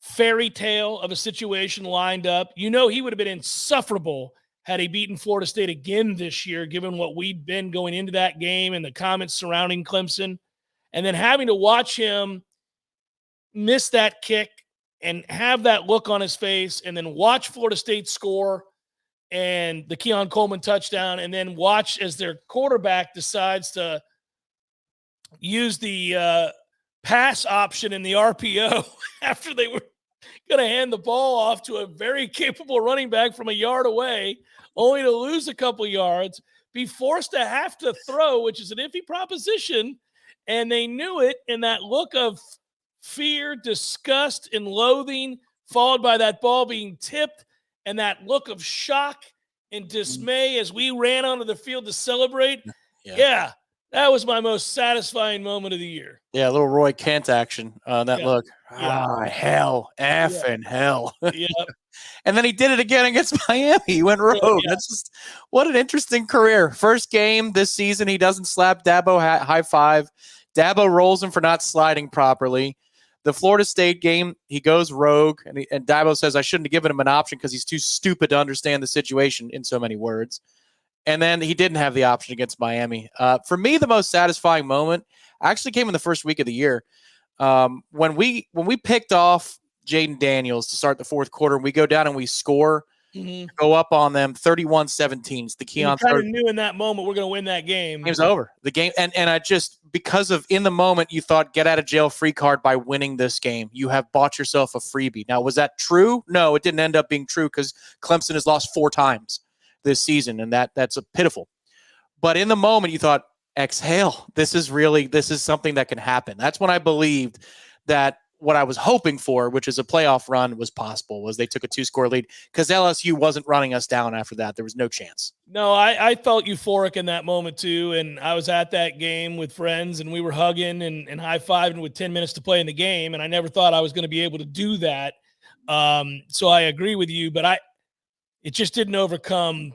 fairy tale of a situation lined up. He would have been insufferable had he beaten Florida State again this year, given what we'd been going into that game and the comments surrounding Clemson. And then having to watch him miss that kick and have that look on his face and then watch Florida State score and the Keon Coleman touchdown, and then watch as their quarterback decides to use the pass option in the RPO after they were going to hand the ball off to a very capable running back from a yard away, only to lose a couple yards, be forced to have to throw, which is an iffy proposition, and they knew it in that look of fear, disgust, and loathing, followed by that ball being tipped and that look of shock and dismay as we ran onto the field to celebrate. Yeah, that was my most satisfying moment of the year. Yeah, a little Roy Kent action on that look. Yeah. Hell, effing hell. Yeah. And then he did it again against Miami. He went rogue. Yeah. That's just what an interesting career. First game this season, he doesn't slap Dabo high five. Dabo rolls him for not sliding properly. The Florida State game, he goes rogue, and Dabo says, I shouldn't have given him an option because he's too stupid to understand the situation, in so many words. And then he didn't have the option against Miami. For me, the most satisfying moment actually came in the first week of the year. When we picked off Jaden Daniels to start the fourth quarter, and we go down and we score, go up on them 31-17. It's the key on third. You kind of knew in that moment we're going to win that game. Game's over. The game, and I just, because of in the moment you thought get out of jail free card by winning this game. You have bought yourself a freebie. Now, was that true? No, it didn't end up being true because Clemson has lost 4 times this season, and that's a pitiful. But in the moment you thought, exhale. This is something that can happen. That's when I believed that what I was hoping for, which is a playoff run, was possible, was they took a 2-score lead because LSU wasn't running us down after that. There was no chance. No, I felt euphoric in that moment too. And I was at that game with friends and we were hugging and high-fiving with 10 minutes to play in the game. And I never thought I was going to be able to do that. So I agree with you, but it just didn't overcome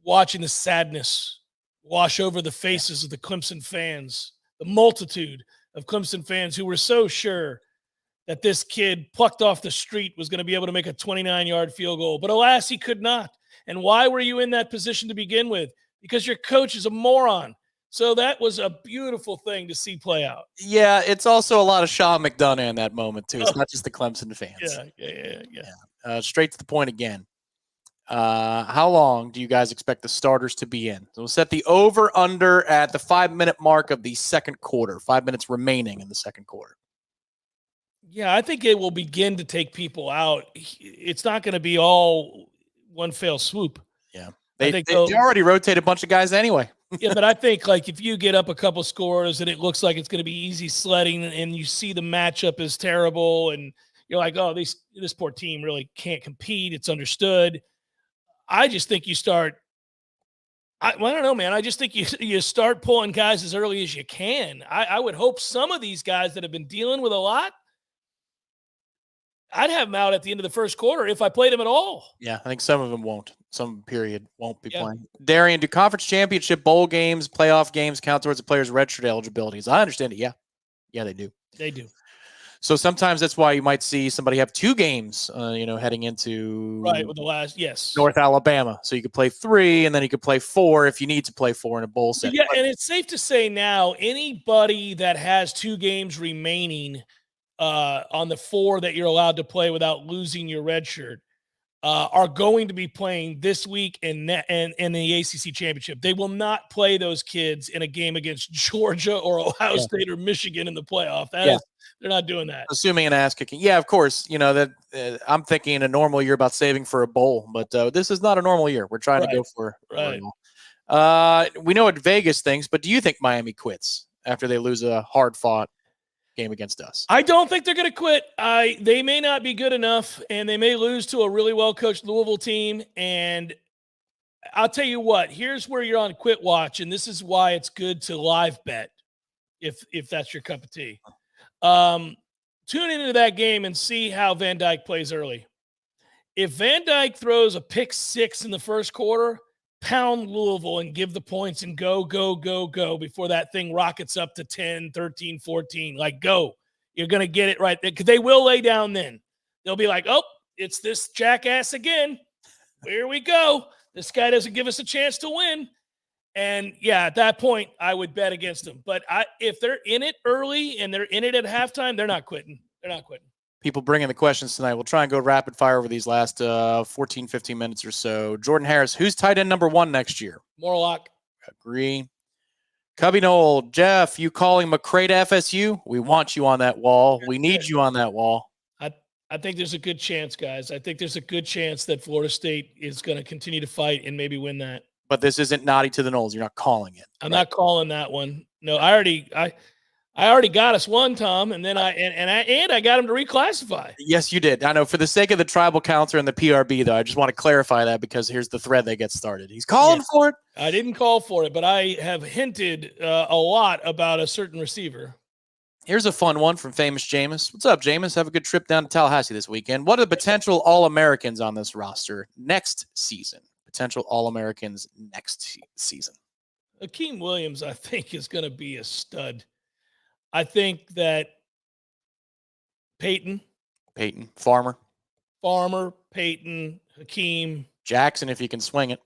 watching the sadness wash over the faces of the Clemson fans, the multitude of Clemson fans who were so sure that this kid plucked off the street was going to be able to make a 29-yard field goal. But alas, he could not. And why were you in that position to begin with? Because your coach is a moron. So that was a beautiful thing to see play out. Yeah, it's also a lot of Sean McDonough in that moment, too. It's not just the Clemson fans. Yeah. Straight to the point again. How long do you guys expect the starters to be in? So we'll set the over-under at the 5-minute mark of the second quarter. 5 minutes remaining in the second quarter. Yeah, I think it will begin to take people out. It's not going to be all one fell swoop. Yeah. They already rotate a bunch of guys anyway. Yeah, but I think like if you get up a couple scores and it looks like it's going to be easy sledding and you see the matchup is terrible and you're like, oh, this poor team really can't compete. It's understood. I just think you start I don't know, man. I just think you start pulling guys as early as you can. I would hope some of these guys that have been dealing with a lot, I'd have them out at the end of the first quarter if I played them at all. Yeah, I think some of them won't. Some period won't be playing. Darian, do conference championship, bowl games, playoff games count towards a player's redshirt eligibilities? I understand it. Yeah. Yeah, they do. They do. So sometimes that's why you might see somebody have 2 games, heading into with the last, North Alabama. So you could play 3 and then you could play 4 if you need to play 4 in a bowl set. Yeah, and it's safe to say now anybody that has 2 games remaining on the 4 that you're allowed to play without losing your red shirt are going to be playing this week in the ACC championship. They will not play those kids in a game against Georgia or Ohio State or Michigan in the playoff. They're not doing that. Assuming an ass kicking. Yeah, of course. I'm thinking in a normal year about saving for a bowl, but this is not a normal year. We're trying to go for it. We know what Vegas thinks, but do you think Miami quits after they lose a hard-fought game against us? I don't think they're going to quit. They may not be good enough, and they may lose to a really well-coached Louisville team. And I'll tell you what, here's where you're on quit watch, and this is why it's good to live bet if that's your cup of tea. Tune into that game and see how Van Dyke plays early. If Van Dyke throws a pick 6 in the first quarter, pound Louisville and give the points and go before that thing rockets up to 10, 13, 14. Like, go. You're going to get it right there because they will lay down then. They'll be like, oh, it's this jackass again. Here we go. This guy doesn't give us a chance to win. And, at that point, I would bet against them. But if they're in it early and they're in it at halftime, they're not quitting. They're not quitting. People bring in the questions tonight. We'll try and go rapid fire over these last 14, 15 minutes or so. Jordan Harris, who's tight end number 1 next year? Morlock. Agree. Cubby Noel, Jeff, you calling McCray to FSU? We want you on that wall. We need you on that wall. I think there's a good chance, guys. I think there's a good chance that Florida State is going to continue to fight and maybe win that. But this isn't naughty to the Noles. You're not calling it. I'm not calling that one. No, I I already got us one, Tom, and then I got him to reclassify. Yes, you did. I know. For the sake of the tribal counter and the PRB, though, I just want to clarify that because here's the thread that gets started. He's calling for it. I didn't call for it, but I have hinted a lot about a certain receiver. Here's a fun one from famous Jameis. What's up, Jameis? Have a good trip down to Tallahassee this weekend. What are the potential All-Americans on this roster next season? Potential All-Americans next season. Akeem Williams, I think, is going to be a stud. I think that Peyton, Farmer, Peyton, Hakeem, Jackson, if you can swing it.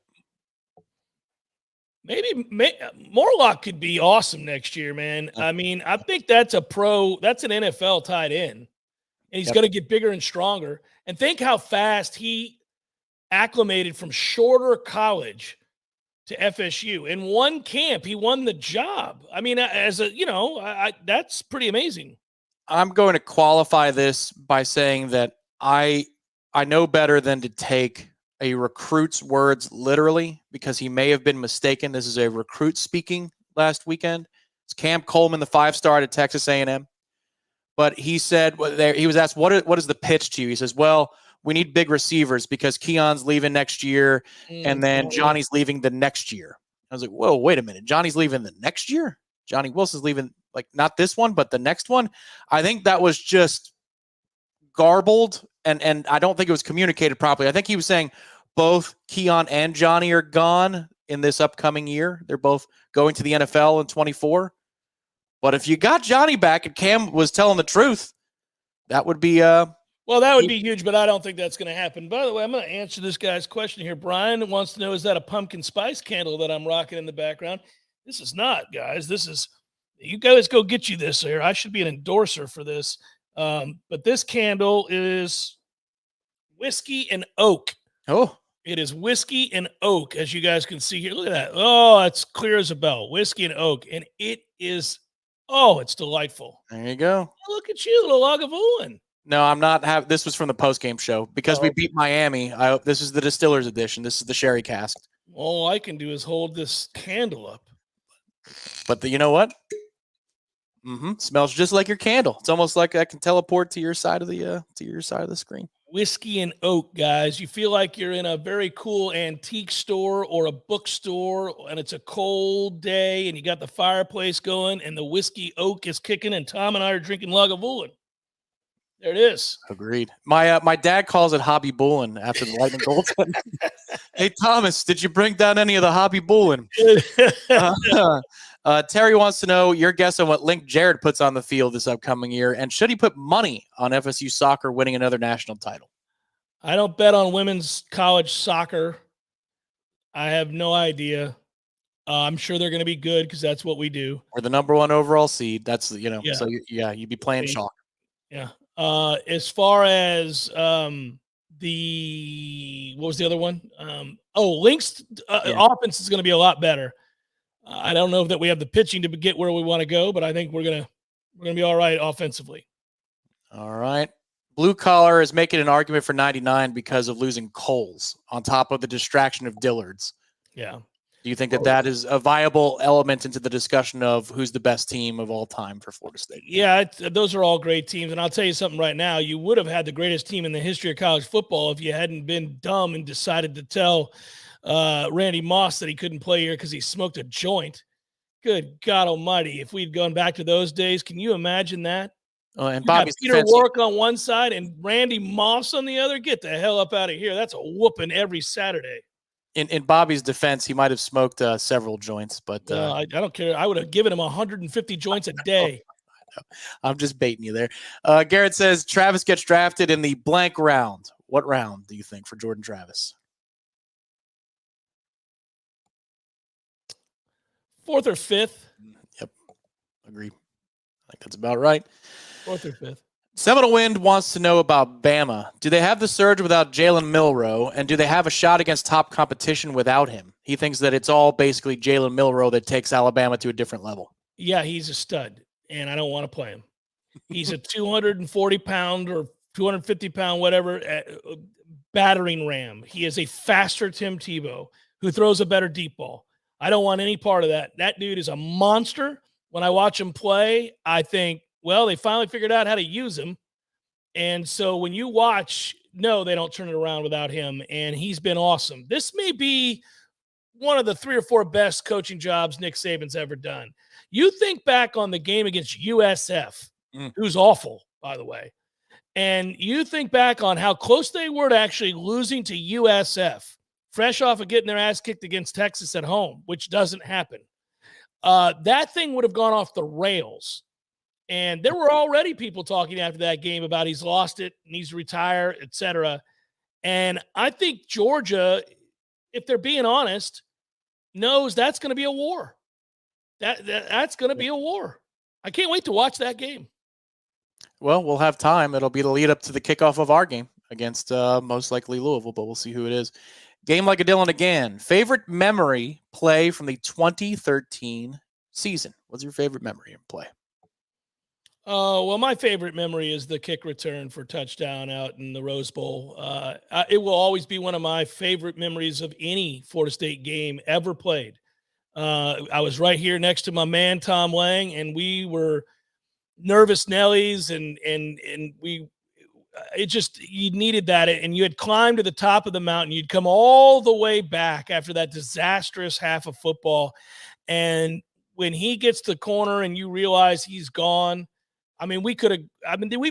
Maybe Morlock could be awesome next year, man. I mean, I think that's an NFL tight end, and he's going to get bigger and stronger. And think how fast he acclimated from shorter college to FSU. In one camp, he won the job. I mean, that's pretty amazing. I'm going to qualify this by saying that I know better than to take a recruit's words literally because he may have been mistaken. This is a recruit speaking last weekend. It's Cam Coleman, the 5-star at Texas A&M. But he said, he was asked, what is the pitch to you? He says, well, we need big receivers because Keon's leaving next year and then Johnny's leaving the next year. I was like, whoa, wait a minute. Johnny's leaving the next year? Johnny Wilson's leaving, like, not this one, but the next one? I think that was just garbled, and I don't think it was communicated properly. I think he was saying both Keon and Johnny are gone in this upcoming year. They're both going to the NFL in 24. But if you got Johnny back and Cam was telling the truth, that would be that would be huge, but I don't think that's going to happen. By the way, I'm going to answer this guy's question here. Brian wants to know, is that a pumpkin spice candle that I'm rocking in the background? This is not, guys. This is, you guys go get you this here. I should be an endorser for this. But this candle is whiskey and oak. Oh. It is whiskey and oak, as you guys can see here. Look at that. Oh, it's clear as a bell. Whiskey and oak. And it is, it's delightful. There you go. Oh, look at you, little Lagavulin. No, I'm not. This was from the post-game show. Because we beat Miami, this is the Distillers edition. This is the Sherry cask. All I can do is hold this candle up. But you know what? Smells just like your candle. It's almost like I can teleport to your side of the screen. Whiskey and oak, guys. You feel like you're in a very cool antique store or a bookstore, and it's a cold day, and you got the fireplace going, and the whiskey oak is kicking, and Tom and I are drinking Lagavulin. There it is. Agreed. My dad calls it Hobby Bullin after the Lightning goaltender. Hey, Thomas, did you bring down any of the Hobby Bullin? Terry wants to know your guess on what Link Jarrett puts on the field this upcoming year, and should he put money on FSU soccer winning another national title? I don't bet on women's college soccer. I have no idea. I'm sure they're going to be good because that's what we do. We're the number 1 overall seed. That's, so you'd be playing chalk. Yeah. As far as what was the other one? Link's offense is going to be a lot better. I don't know that we have the pitching to get where we want to go, but I think we're gonna be all right offensively. All right. Blue Collar is making an argument for 99 because of losing Coles on top of the distraction of Dillard's. Yeah. Do you think that is a viable element into the discussion of who's the best team of all time for Florida State? Yeah, those are all great teams. And I'll tell you something right now. You would have had the greatest team in the history of college football if you hadn't been dumb and decided to tell Randy Moss that he couldn't play here because he smoked a joint. Good God almighty. If we'd gone back to those days, can you imagine that? And Bobby's Peter Warwick on one side and Randy Moss on the other. Get the hell up out of here. That's a whooping every Saturday. In Bobby's defense, he might have smoked several joints, but I don't care. I would have given him 150 joints a day. I'm just baiting you there. Garrett says Travis gets drafted in the blank round. What round do you think for Jordan Travis? 4th or 5th. Yep. Agreed. I think that's about right. 4th or 5th. Seminole Wind wants to know about Bama. Do they have the surge without Jalen Milroe, and do they have a shot against top competition without him? He thinks that it's all basically Jalen Milroe that takes Alabama to a different level. Yeah, he's a stud, and I don't want to play him. He's a 240-pound or 250-pound, whatever, battering ram. He is a faster Tim Tebow who throws a better deep ball. I don't want any part of that. That dude is a monster, When I watch him play, I think, well, they finally figured out how to use him. And so when you watch, no, they don't turn it around without him. And he's been awesome. This may be one of the 3 or 4 best coaching jobs Nick Saban's ever done. You think back on the game against USF, who's awful, by the way, and you think back on how close they were to actually losing to USF, fresh off of getting their ass kicked against Texas at home, which doesn't happen. That thing would have gone off the rails. And there were already people talking after that game about he's lost it, needs to retire, etc. And I think Georgia, if they're being honest, knows that's going to be a war. That's going to be a war. I can't wait to watch that game. Well, we'll have time. It'll be the lead up to the kickoff of our game against most likely Louisville, but we'll see who it is. Game like a Dylan again. Favorite memory play from the 2013 season? What's your favorite memory and play? Well, my favorite memory is the kick return for touchdown out in the Rose Bowl. It will always be one of my favorite memories of any Florida State game ever played. I was right here next to my man, Tom Lang, and we were nervous Nellies, and you needed that. And you had climbed to the top of the mountain. You'd come all the way back after that disastrous half of football. And when he gets to the corner and you realize he's gone, I mean, we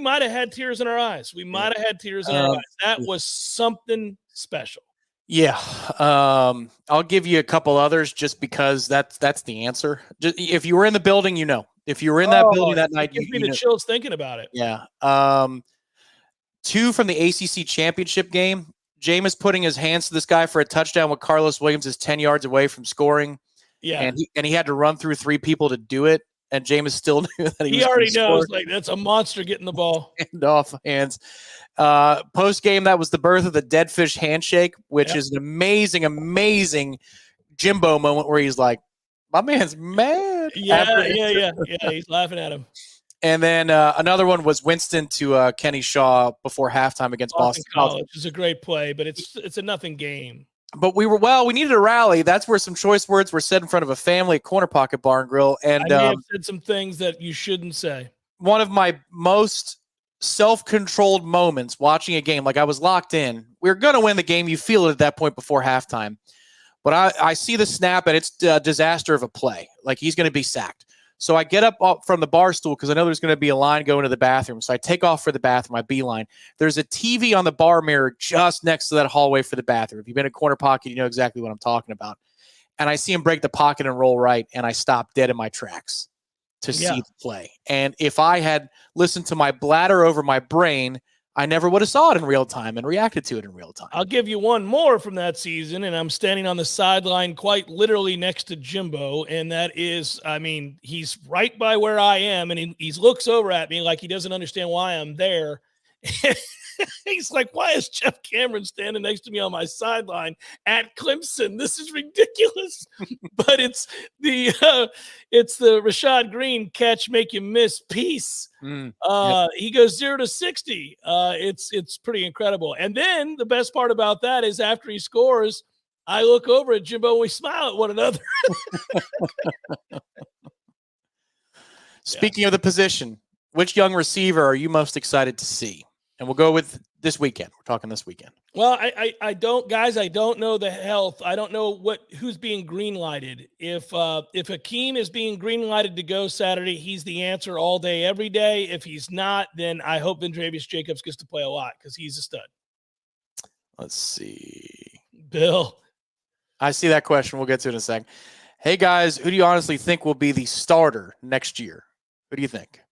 might have had tears in our eyes. That was something special. Yeah. I'll give you a couple others just because that's the answer. Just, if you were in the building, you know. If you were in that building that night, it gives me the chills thinking about it. Yeah. 2 from the ACC championship game. Jameis putting his hands to this guy for a touchdown when Carlos Williams is 10 yards away from scoring. Yeah. And he had to run through 3 people to do it. And Jameis still knew that he already knows, like, that's a monster getting the ball. And off hands. Post game, that was the birth of the dead fish handshake, which is an amazing, amazing Jimbo moment where he's like, my man's mad. Yeah. He's laughing at him. And then another one was Winston to Kenny Shaw before halftime against Boston College. It's a great play, but it's a nothing game. But we needed a rally. That's where some choice words were said in front of a family at Corner Pocket Bar and Grill. And I may have said some things that you shouldn't say. One of my most self-controlled moments watching a game, like I was locked in. We were going to win the game. You feel it at that point before halftime. But I see the snap, and it's a disaster of a play. Like, he's going to be sacked. So I get up from the bar stool because I know there's going to be a line going to the bathroom. So I take off for the bathroom. I beeline. There's a TV on the bar mirror just next to that hallway for the bathroom. If you've been in Corner Pocket, you know exactly what I'm talking about. And I see him break the pocket and roll right, and I stop dead in my tracks to see the play. And if I had listened to my bladder over my brain, I never would have saw it in real time and reacted to it in real time. I'll give you one more from that season, and I'm standing on the sideline quite literally next to Jimbo, and that is, I mean, he's right by where I am, and he looks over at me like he doesn't understand why I'm there. He's like, why is Jeff Cameron standing next to me on my sideline at Clemson? This is ridiculous. But it's the Rashad Green catch, make you miss piece. He goes 0 to 60. It's pretty incredible. And then the best part about that is after he scores, I look over at Jimbo and we smile at one another. Speaking of the position, which young receiver are you most excited to see? And we'll go with this weekend. We're talking this weekend. Well, I don't know the health. I don't know who's being green lighted. If Hakeem is being green lighted to go Saturday, he's the answer all day, every day. If he's not, then I hope Ventravius Jacobs gets to play a lot because he's a stud. Let's see. Bill. I see that question. We'll get to it in a second. Hey, guys, who do you honestly think will be the starter next year? Who do you think?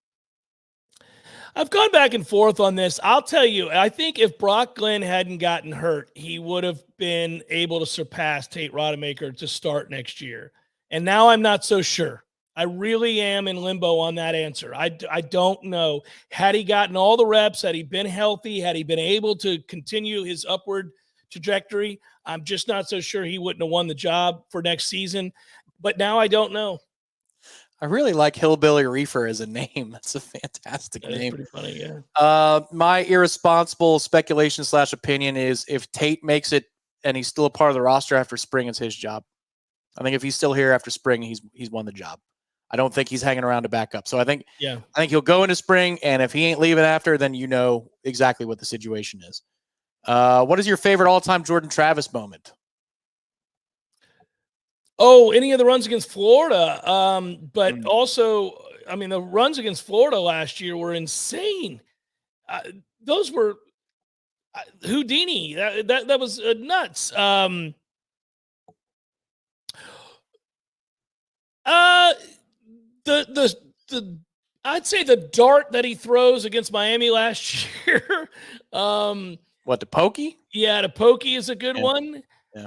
I've gone back and forth on this. I'll tell you, I think if Brock Glenn hadn't gotten hurt, he would have been able to surpass Tate Rodemaker to start next year. And now I'm not so sure. I really am in limbo on that answer. I don't know. Had he gotten all the reps, had he been healthy, had he been able to continue his upward trajectory, I'm just not so sure he wouldn't have won the job for next season. But now I don't know. I really like Hillbilly Reefer as a name. That's a fantastic name. Pretty funny, yeah. My irresponsible speculation / opinion is if Tate makes it and he's still a part of the roster after spring, it's his job. I think if he's still here after spring, he's won the job. I don't think he's hanging around to back up. So I think Yeah. he'll go into spring, and if he ain't leaving after, then you know exactly what the situation is. What is your favorite all-time Jordan Travis moment? Oh, any of the runs against Florida. But also, I mean, the runs against Florida last year were insane. Those were Houdini. That was nuts. The I'd say the dart that he throws against Miami last year. What, the pokey? Yeah, the pokey is a good one. Yeah.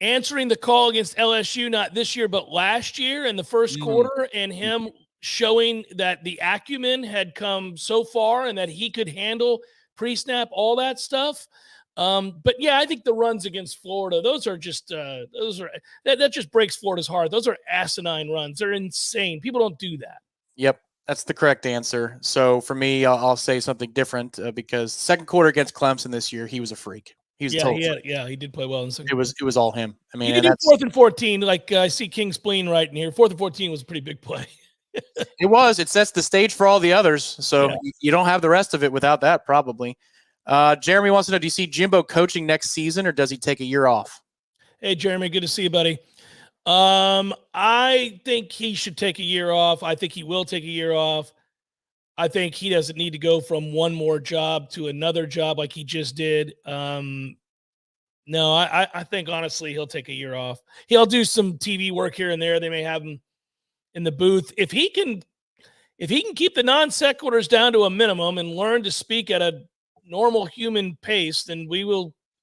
Answering the call against LSU, not this year, but last year in the first quarter, and him showing that the acumen had come so far and that he could handle pre-snap, all that stuff. But yeah, I think the runs against Florida, those are just that just breaks Florida's heart. Those are asinine runs. They're insane. People don't do that. Yep, that's the correct answer. So for me, I'll say something different because second quarter against Clemson this year, he was a freak. He was he did play well in the second. It was all him. I mean, he could do 4th and 14. Like I see King Spleen right in here. 4th and 14 was a pretty big play. It sets the stage for all the others. So you don't have the rest of it without that, probably. Jeremy wants to know, do you see Jimbo coaching next season, or does he take a year off? Hey, Jeremy, good to see you, buddy. I think he should take a year off. I think he will take a year off. I think he doesn't need to go from one more job to another job like he just did. No, I think honestly he'll take a year off. He'll do some TV work here and there. They may have him in the booth. If he can keep the non sequiturs down to a minimum and learn to speak at a normal human pace, then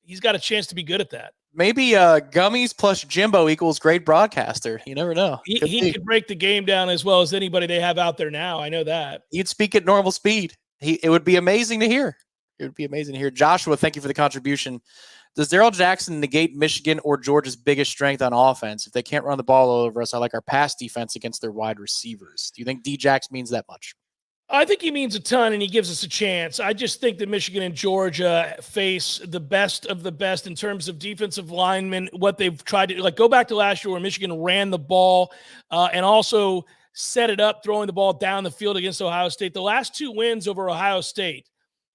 he's got a chance to be good at that. Maybe Gummies plus Jimbo equals great broadcaster. You never know. He could break the game down as well as anybody they have out there now. I know that. He'd speak at normal speed. It would be amazing to hear. It would be amazing to hear. Joshua, thank you for the contribution. Does Darrell Jackson negate Michigan or Georgia's biggest strength on offense? If they can't run the ball all over us, I like our pass defense against their wide receivers. Do you think D-Jax means that much? I think he means a ton, and he gives us a chance. I just think that Michigan and Georgia face the best of the best in terms of defensive linemen, what they've tried to go back to last year where Michigan ran the ball and also set it up, throwing the ball down the field against Ohio State. The last two wins over Ohio State,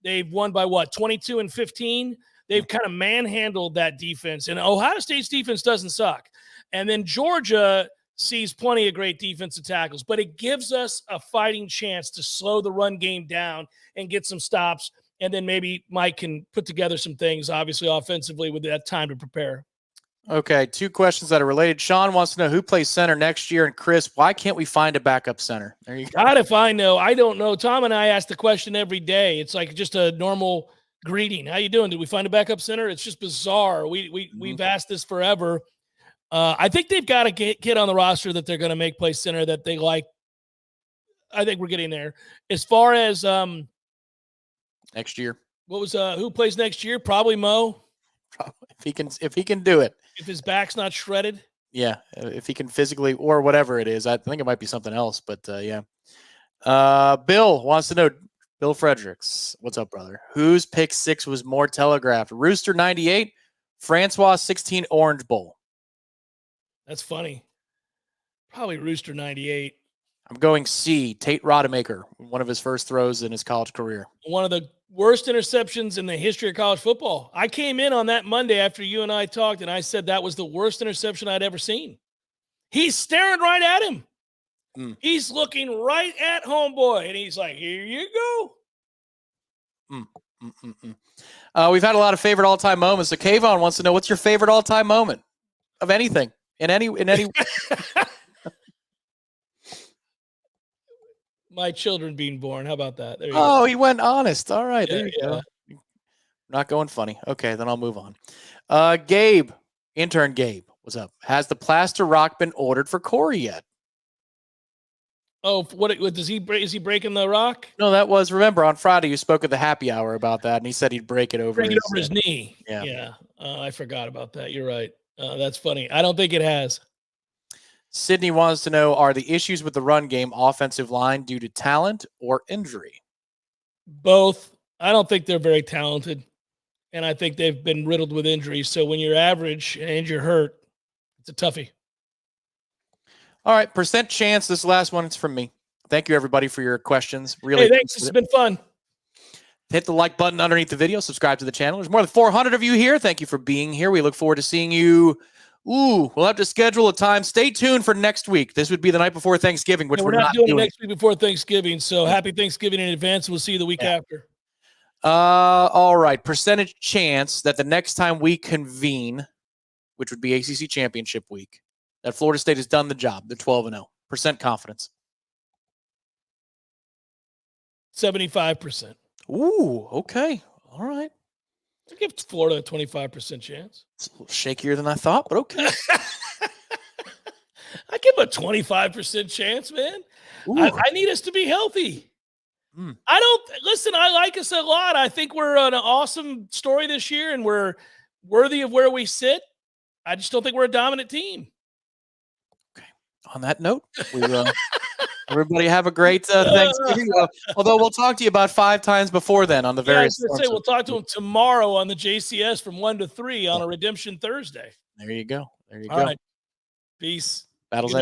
they've won by 22 and 15. They've kind of manhandled that defense, and Ohio State's defense doesn't suck. And then Georgia sees plenty of great defensive tackles, but it gives us a fighting chance to slow the run game down and get some stops. And then maybe Mike can put together some things, obviously offensively, with that time to prepare. Okay, two questions that are related. Sean wants to know who plays center next year, and Chris, why can't we find a backup center? There you go. God, if I know. I don't know. Tom and I ask the question every day. It's like just a normal greeting. How you doing? Did we find a backup center? It's just bizarre. We've asked this forever. I think they've got a kid on the roster that they're going to make play center that they like. I think we're getting there. As far as next year, what was who plays next year? Probably Mo. Probably. If he can do it. If his back's not shredded. Yeah, if he can physically or whatever it is. I think it might be something else, but yeah. Bill wants to know, Bill Fredericks, what's up, brother? Whose pick 6 was more telegraphed? Rooster 98, Francois 16, Orange Bowl. That's funny. Probably Rooster 98. I'm going C, Tate Rodemaker, one of his first throws in his college career. One of the worst interceptions in the history of college football. I came in on that Monday after you and I talked, and I said that was the worst interception I'd ever seen. He's staring right at him. He's looking right at homeboy, and he's like, here you go. We've had a lot of favorite all-time moments. So Kayvon wants to know, what's your favorite all-time moment of anything? In any My children being born. How about that? There you go. He went honest. All right. There you go. Not going funny. Okay, then I'll move on. Gabe, intern Gabe, what's up? Has the plaster rock been ordered for Corey yet? Oh, what does he break? Is he breaking the rock? No, that was, remember, on Friday you spoke at the happy hour about that, and he said he'd break it over his knee. Yeah. I forgot about that. You're right. That's funny. I don't think it has. Sydney wants to know, are the issues with the run game offensive line due to talent or injury? Both. I don't think they're very talented, and I think they've been riddled with injuries. So when you're average and you're hurt, it's a toughie. All right, percent chance. This last one is from me. Thank you, everybody, for your questions. Really, hey, thanks. It's been fun. Hit the like button underneath the video. Subscribe to the channel. There's more than 400 of you here. Thank you for being here. We look forward to seeing you. Ooh, we'll have to schedule a time. Stay tuned for next week. This would be the night before Thanksgiving, which we're not doing it next week before Thanksgiving. So happy Thanksgiving in advance. We'll see you the week after. All right. Percentage chance that the next time we convene, which would be ACC Championship week, that Florida State has done the job. They're 12-0. Percent confidence. 75%. Ooh, okay. All right. I give Florida a 25% chance. It's a little shakier than I thought, but okay. I give a 25% chance, man. I need us to be healthy. I like us a lot. I think we're an awesome story this year, and we're worthy of where we sit. I just don't think we're a dominant team. Okay. On that note, we everybody have a great Thanksgiving. Although we'll talk to you about 5 times before then on the various. We'll talk to them tomorrow on the JCS from 1 to 3 on a Redemption Thursday. There you go. There you go. All right. Peace. Battle's